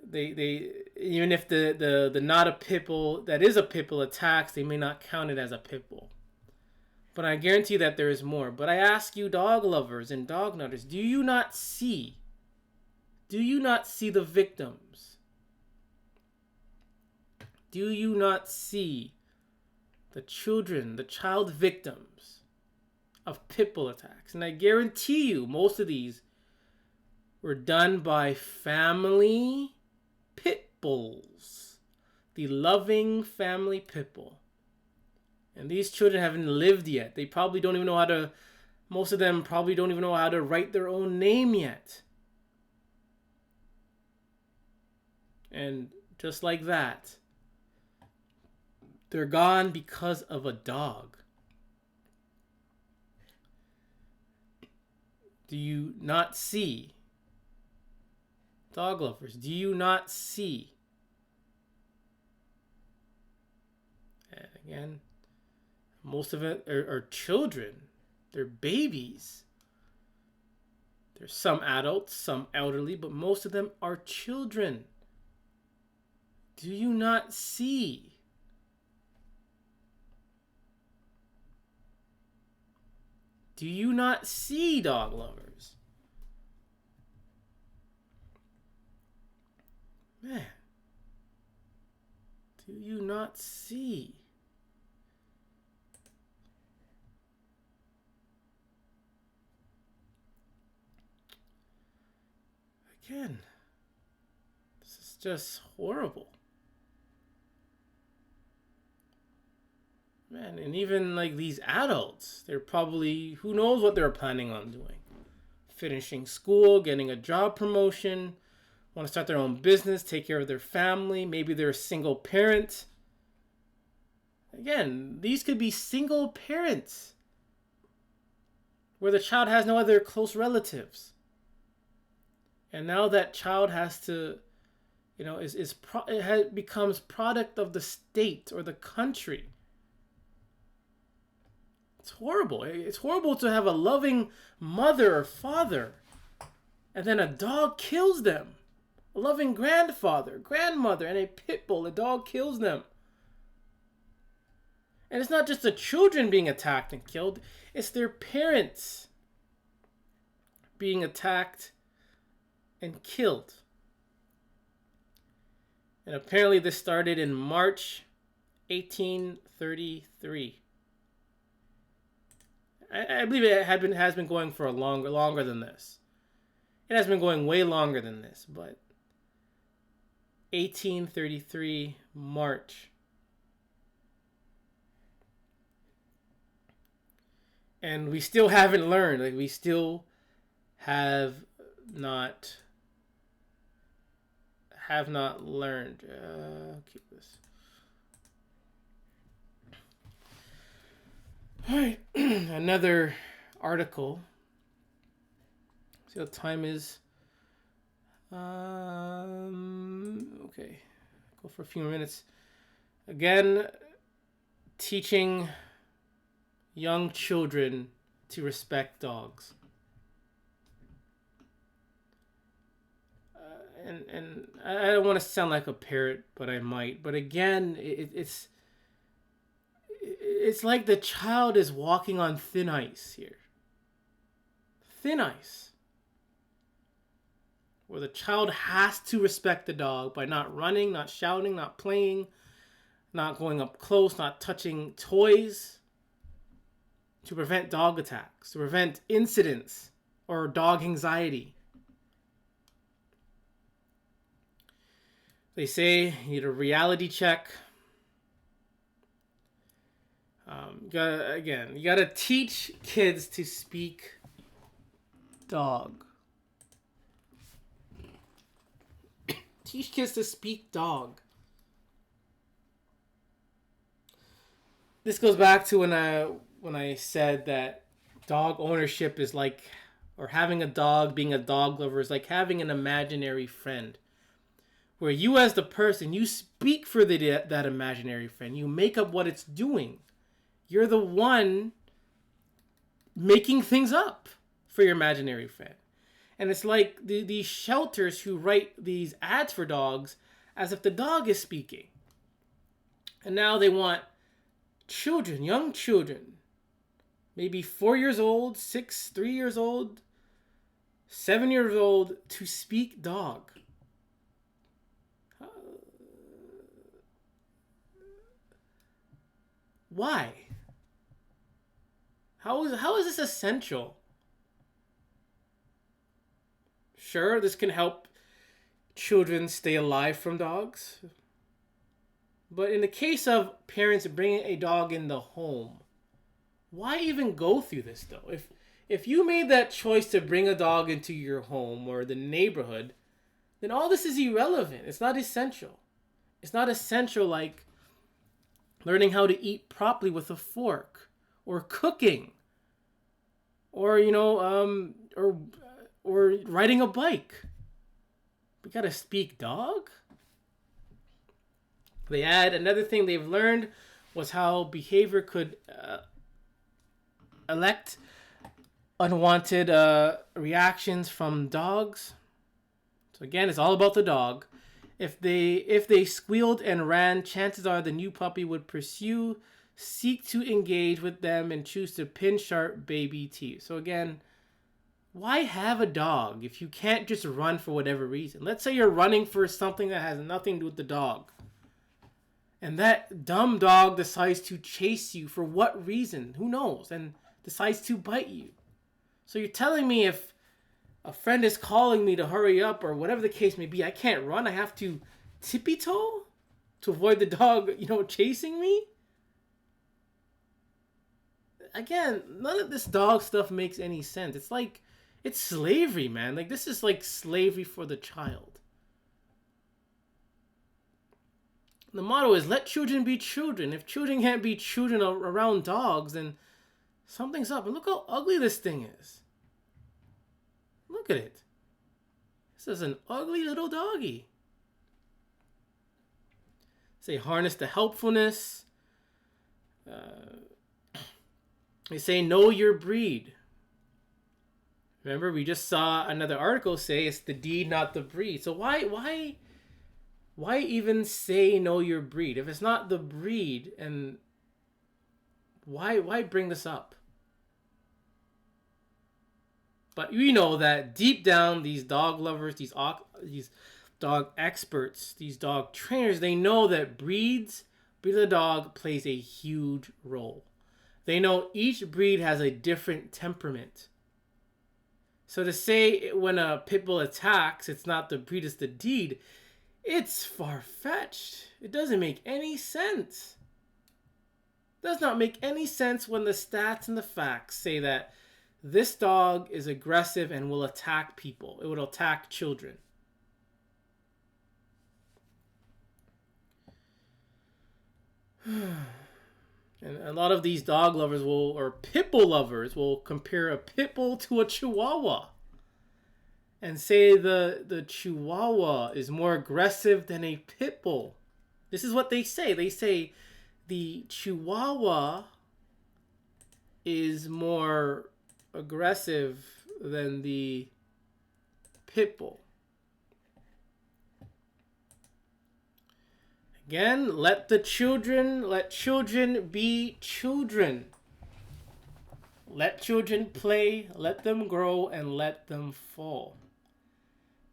they even if the not a pit bull that is a pit bull attacks, they may not count it as a pit bull. But I guarantee that there is more. But I ask you, dog lovers and dog nutters, do you not see the victims? Do you not see the children, the child victims of pit bull attacks? And I guarantee you, most of these were done by family pit bulls. The loving family pit bull. And these children haven't lived yet. They probably don't even know how to, most of them probably don't even know how to write their own name yet. And just like that, they're gone because of a dog. Do you not see? Dog lovers, do you not see? And again, most of it are children. They're babies. There's some adults, some elderly, but most of them are children. Do you not see? Do you not see, dog lovers? Man, do you not see? Again, this is just horrible. Man, and even like these adults, they're probably, who knows what they're planning on doing. Finishing school, getting a job promotion, want to start their own business, take care of their family. Maybe they're a single parent. Again, these could be single parents where the child has no other close relatives. And now that child has to, you know, becomes product of the state or the country. It's horrible. It's horrible to have a loving mother or father, and then a dog kills them. A loving grandfather, grandmother, and a pit bull, a dog kills them. And it's not just the children being attacked and killed, it's their parents being attacked and killed. And apparently this started in March 1833. I believe it has been going for longer than this. It has been going way longer than this, but 1833 March. And we still haven't learned. Like, we still have not learned. Keep this. All right, another article. See what time is. Okay, go for a few more minutes. Again, teaching young children to respect dogs. And I don't want to sound like a parrot, but I might. But again, it's like the child is walking on thin ice here. Thin ice. Where the child has to respect the dog by not running, not shouting, not playing, not going up close, not touching toys, to prevent dog attacks, to prevent incidents or dog anxiety. They say you need a reality check. You gotta teach kids to speak dog. Teach kids to speak dog. This goes back to when I said that dog ownership is like, or having a dog, being a dog lover is like having an imaginary friend. Where you as the person, you speak for that imaginary friend. You make up what it's doing. You're the one making things up for your imaginary friend. And it's like these shelters who write these ads for dogs as if the dog is speaking. And now they want children, young children, maybe 4 years old, 3 years old, 7 years old, to speak dog. Why? How is this essential? Sure, this can help children stay alive from dogs. But in the case of parents bringing a dog in the home, why even go through this though? If you made that choice to bring a dog into your home or the neighborhood, then all this is irrelevant. It's not essential. It's not essential like learning how to eat properly with a fork, or cooking, or or riding a bike. We gotta speak dog. They add another thing they've learned was how behavior could elect unwanted reactions from dogs. So again, it's all about the dog. If they squealed and ran, chances are the new puppy would pursue, seek to engage with them, and choose to pin sharp baby teeth. So again, why have a dog if you can't just run for whatever reason? Let's say you're running for something that has nothing to do with the dog. And that dumb dog decides to chase you for what reason? Who knows? And decides to bite you. So you're telling me if a friend is calling me to hurry up or whatever the case may be, I can't run. I have to tippy-toe to avoid the dog, chasing me? Again, none of this dog stuff makes any sense. It's like, it's slavery, man. Like, this is like slavery for the child. The motto is, let children be children. If children can't be children around dogs, then something's up. And look how ugly this thing is. Look at it. This is an ugly little doggy. Say harness the helpfulness. They say know your breed. Remember, we just saw another article say it's the deed, not the breed. So why even say know your breed? If it's not the breed, and why bring this up? But we know that deep down, these dog lovers, these dog experts, these dog trainers, they know that breed of the dog plays a huge role. They know each breed has a different temperament. So to say when a pit bull attacks, it's not the breed, it's the deed, it's far-fetched. It doesn't make any sense. It does not make any sense when the stats and the facts say that this dog is aggressive and will attack people. It will attack children. And a lot of these dog lovers or pit bull lovers will compare a pit bull to a chihuahua and say the chihuahua is more aggressive than a pit bull. This is what they say. They say the chihuahua is more aggressive than the pit bull. Again, let children be children. Let children play, let them grow, and let them fall.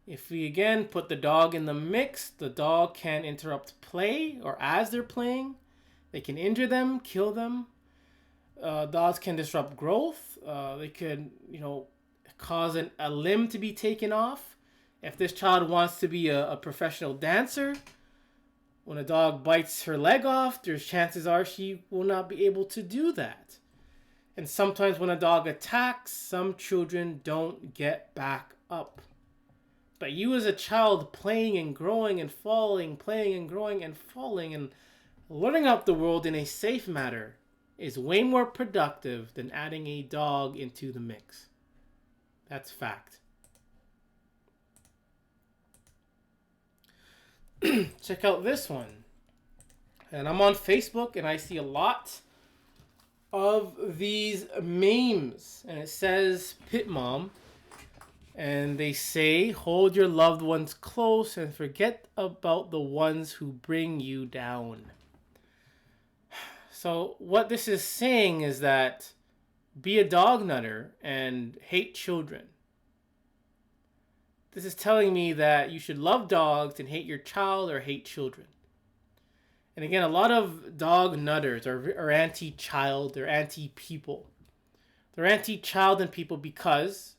If we again put the dog in the mix, the dog can interrupt play, or as they're playing, they can injure them, kill them. Dogs can disrupt growth. They could, cause a limb to be taken off. If this child wants to be a professional dancer, when a dog bites her leg off, there's chances are she will not be able to do that. And sometimes when a dog attacks, some children don't get back up. But you as a child playing and growing and falling, playing and growing and falling and learning out the world in a safe manner is way more productive than adding a dog into the mix. That's fact. Check out this one. And I'm on Facebook and I see a lot of these memes. And it says Pit Mom. And they say, hold your loved ones close and forget about the ones who bring you down. So what this is saying is that be a dog nutter and hate children. This is telling me that you should love dogs and hate your child or hate children. And again, a lot of dog nutters are anti-child, they're anti-people. They're anti-child and people because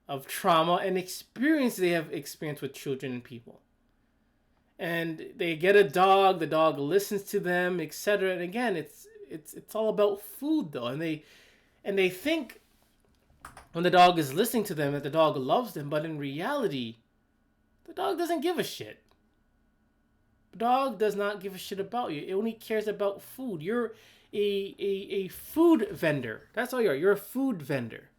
of trauma and experience they have experienced with children and people. And they get a dog, the dog listens to them, etc. And again, it's all about food though. And they think when the dog is listening to them that the dog loves them, but in reality, the dog doesn't give a shit. The dog does not give a shit about you. It only cares about food. You're a food vendor. That's all you are. You're a food vendor.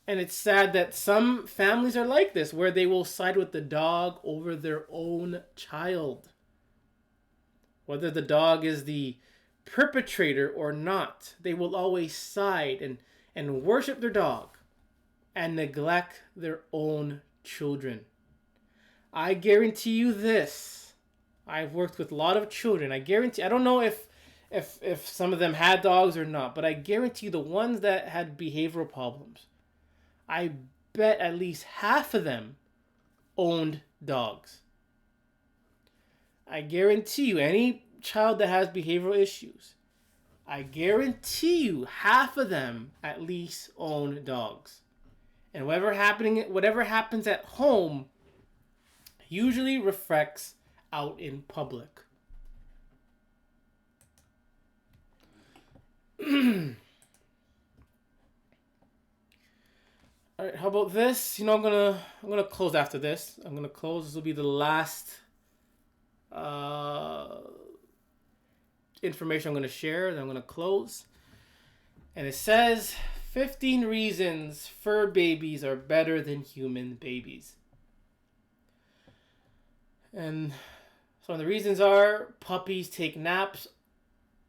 And it's sad that some families are like this, where they will side with the dog over their own child. Whether the dog is the perpetrator or not, they will always side and worship their dog and neglect their own children. I guarantee you this. I've worked with a lot of children. I don't know if some of them had dogs or not, but I guarantee you the ones that had behavioral problems, I bet at least half of them owned dogs. I guarantee you, any child that has behavioral issues, I guarantee you half of them at least own dogs. And whatever happens at home usually reflects out in public. All right, how about this? I'm gonna close after this. This will be the last information I'm gonna share. Then I'm gonna close. And it says 15 reasons fur babies are better than human babies. And some of the reasons are puppies take naps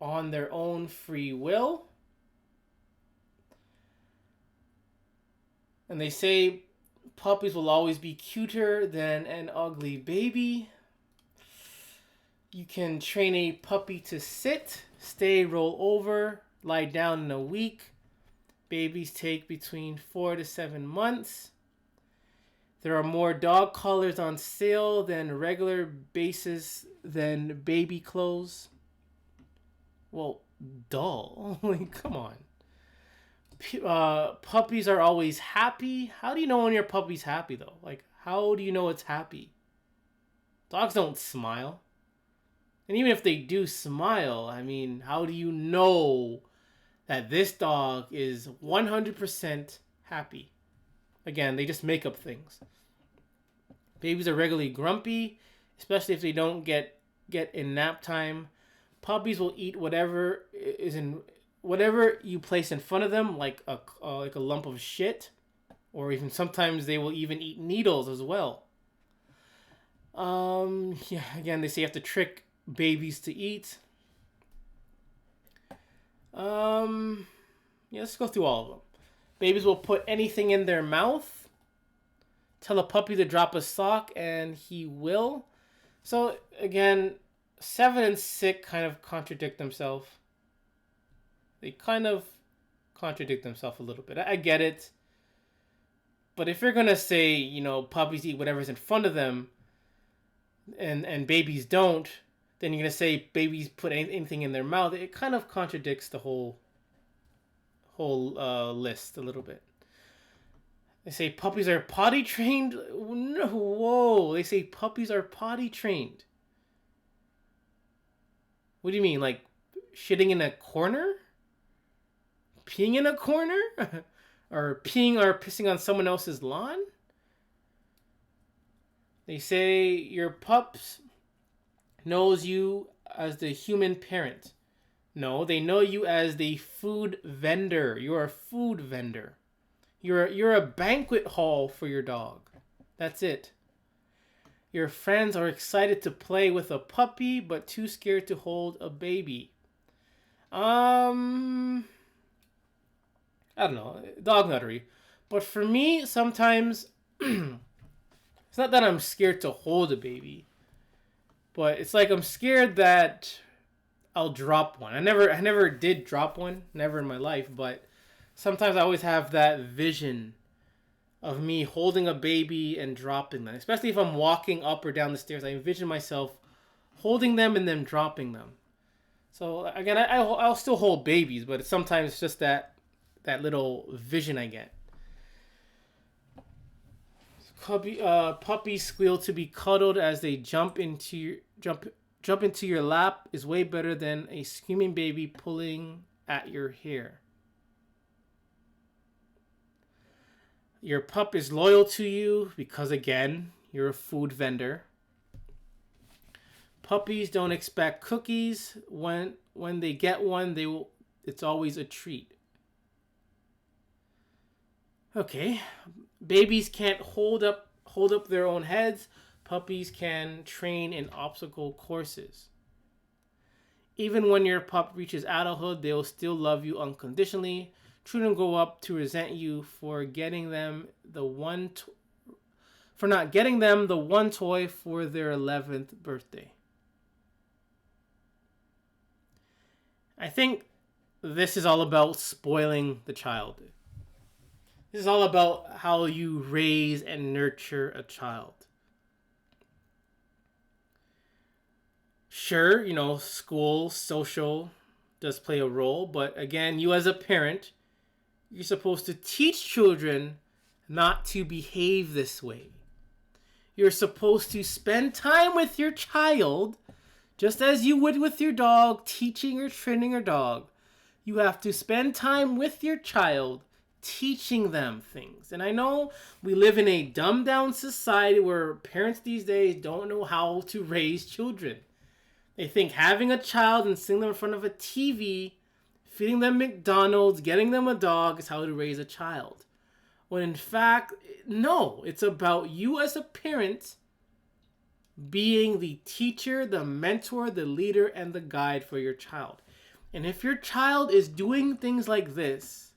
on their own free will. And they say puppies will always be cuter than an ugly baby. You can train a puppy to sit, stay, roll over, lie down in a week. Babies take between 4 to 7 months. There are more dog collars on sale than regular basis than baby clothes. Well, dull. Come on. puppies are always happy. How do you know when your puppy's happy though? Like, how do you know it's happy? Dogs don't smile. And even if they do smile, I mean, how do you know that this dog is 100% happy? Again, they just make up things. Babies are regularly grumpy, especially if they don't get in nap time. Puppies will eat whatever you place in front of them, like a lump of shit, or even sometimes they will even eat needles as well. Yeah, again, they say you have to trick babies to eat. Yeah, let's go through all of them. Babies will put anything in their mouth. Tell a puppy to drop a sock and he will. So again, 7 and 6 kind of contradict themselves. They kind of contradict themselves a little bit. I get it. But if you're going to say, you know, puppies eat whatever's in front of them and babies don't, then you're going to say babies put anything in their mouth. It kind of contradicts the whole list a little bit. They say puppies are potty trained. No, whoa. They say puppies are potty trained. What do you mean? Like shitting in a corner? Peeing in a corner? Or peeing or pissing on someone else's lawn? They say your pups knows you as the human parent. No, they know you as the food vendor. You're a food vendor. You're a banquet hall for your dog. That's it. Your friends are excited to play with a puppy, but too scared to hold a baby. I don't know, dog nuttery. But for me, sometimes it's not that I'm scared to hold a baby, but it's like I'm scared that I'll drop one. I never did drop one, never in my life, but sometimes I always have that vision of me holding a baby and dropping them. Especially if I'm walking up or down the stairs, I envision myself holding them and then dropping them. So again, I'll still hold babies, but sometimes it's just that little vision I get. Puppies squeal to be cuddled as they jump into your lap is way better than a screaming baby pulling at your hair. Your pup is loyal to you because, again, you're a food vendor. Puppies don't expect cookies. When they get one, it's always a treat. Okay. Babies can't hold up their own heads. Puppies can train in obstacle courses. Even when your pup reaches adulthood, they will still love you unconditionally. Children grow up to resent you for not getting them the one toy for their 11th birthday. I think this is all about spoiling the child. This is all about how you raise and nurture a child. Sure, you know, school, social does play a role, but again, you as a parent, you're supposed to teach children not to behave this way. You're supposed to spend time with your child just as you would with your dog, teaching or training your dog. You have to spend time with your child, teaching them things. And I know we live in a dumbed down society where parents these days don't know how to raise children. They think having a child and sitting them in front of a TV, feeding them McDonald's, getting them a dog is how to raise a child. When in fact, no, it's about you as a parent being the teacher, the mentor, the leader, and the guide for your child. And if your child is doing things like this,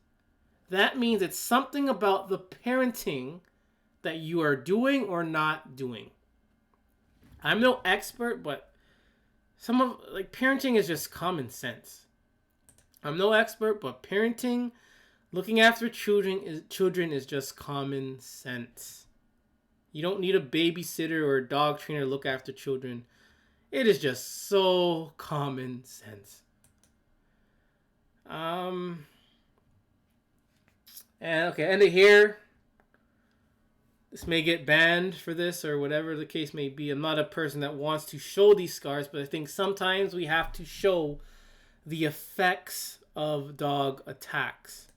that means it's something about the parenting that you are doing or not doing. I'm no expert, but parenting is just common sense. I'm no expert, but parenting, looking after children is just common sense. You don't need a babysitter or a dog trainer to look after children. It is just so common sense. And okay, end it here. This may get banned for this or whatever the case may be. I'm not a person that wants to show these scars, but I think sometimes we have to show the effects of dog attacks.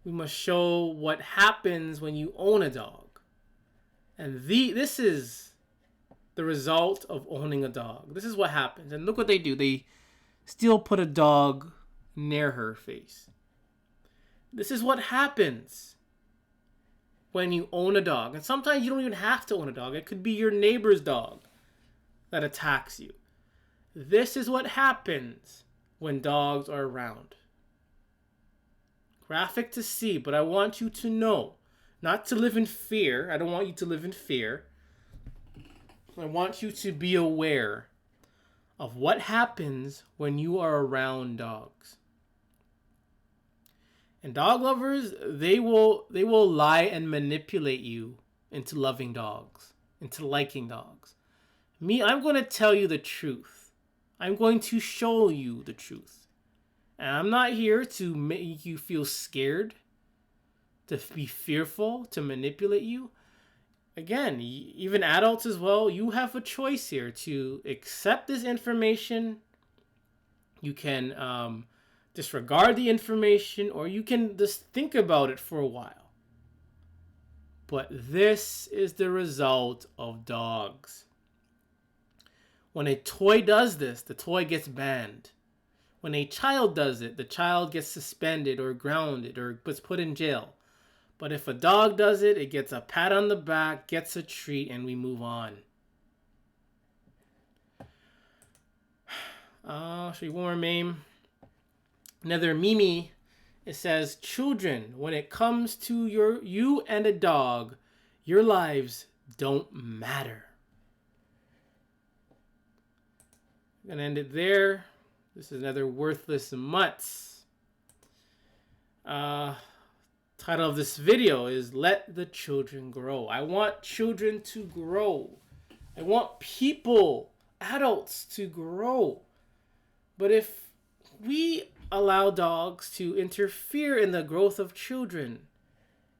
We must show what happens when you own a dog. And this is the result of owning a dog. This is what happens. And look what they do. They still put a dog near her face. This is what happens when you own a dog. And sometimes you don't even have to own a dog. It could be your neighbor's dog that attacks you. This is what happens when dogs are around. Graphic to see, but I want you to know, not to live in fear. I don't want you to live in fear. I want you to be aware of what happens when you are around dogs. And dog lovers, they will lie and manipulate you into loving dogs, into liking dogs. Me, I'm going to tell you the truth. I'm going to show you the truth. And I'm not here to make you feel scared, to be fearful, to manipulate you. Again, even adults as well, you have a choice here to accept this information. You can disregard the information, or you can just think about it for a while. But this is the result of dogs. When a toy does this, the toy gets banned. When a child does it, the child gets suspended or grounded or gets put in jail. But if a dog does it, it gets a pat on the back, gets a treat, and we move on. I'll show you one more meme. Another meme. It says, children, when it comes to you and a dog, your lives don't matter. I'm going to end it there. This is another worthless mutts. Title of this video is Let the Children Grow. I want children to grow. I want people, adults, to grow. But if we allow dogs to interfere in the growth of children,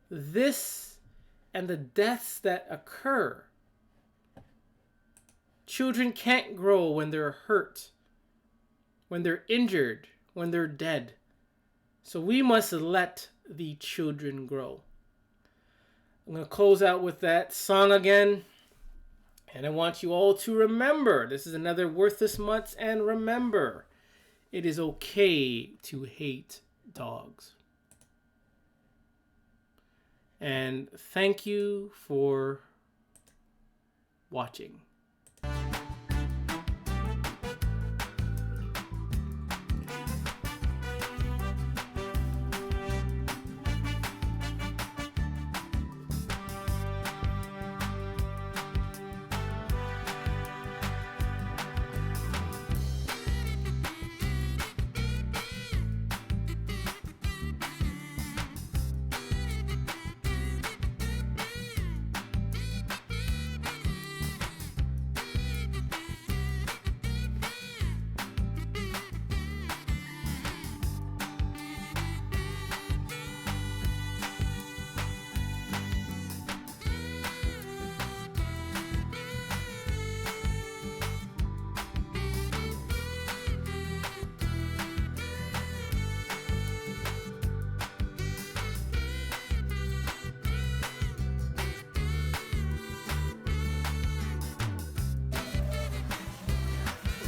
this and the deaths that occur, children can't grow when they're hurt, when they're injured, when they're dead. So we must let the children grow. I'm going to close out with that song again. And I want you all to remember, this is another worthless mutts, and remember, it is okay to hate dogs. And thank you for watching.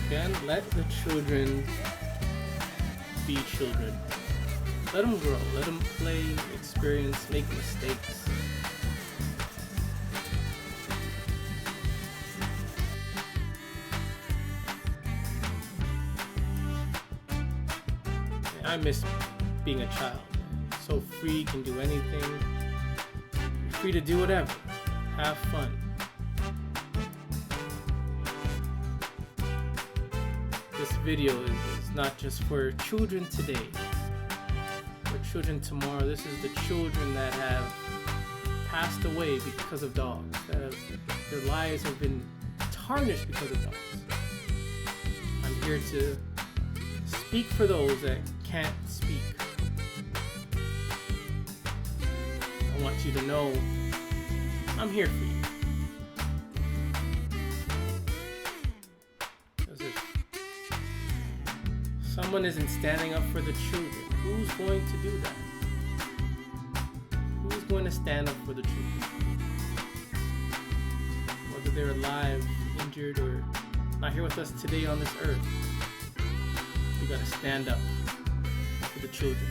Again, let the children be children. Let them grow. Let them play, experience, make mistakes. I miss being a child. So free, can do anything. Free to do whatever. Have fun. This video is not just for children today, for children tomorrow. This is the children that have passed away because of dogs, their lives have been tarnished because of dogs. I'm here to speak for those that can't speak. I want you to know I'm here for you. Because if someone isn't standing up for the children, who's going to do that? Who's going to stand up for the children? Whether they're alive, injured, or not here with us today on this earth, we gotta stand up for the children.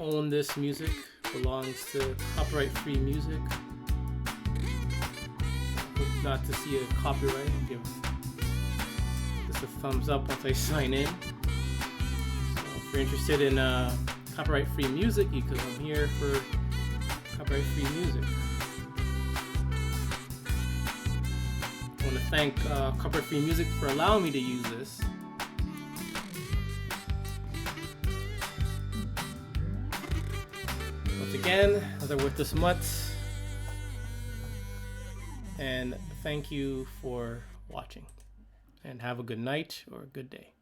Own this music, belongs to copyright-free music. Hope not to see a copyright. I'll give this a thumbs up once I sign in. So if you're interested in copyright-free music, you can come here for copyright-free music. I want to thank copyright-free music for allowing me to use this. Again, another Worthless Mutts, and thank you for watching, and have a good night or a good day.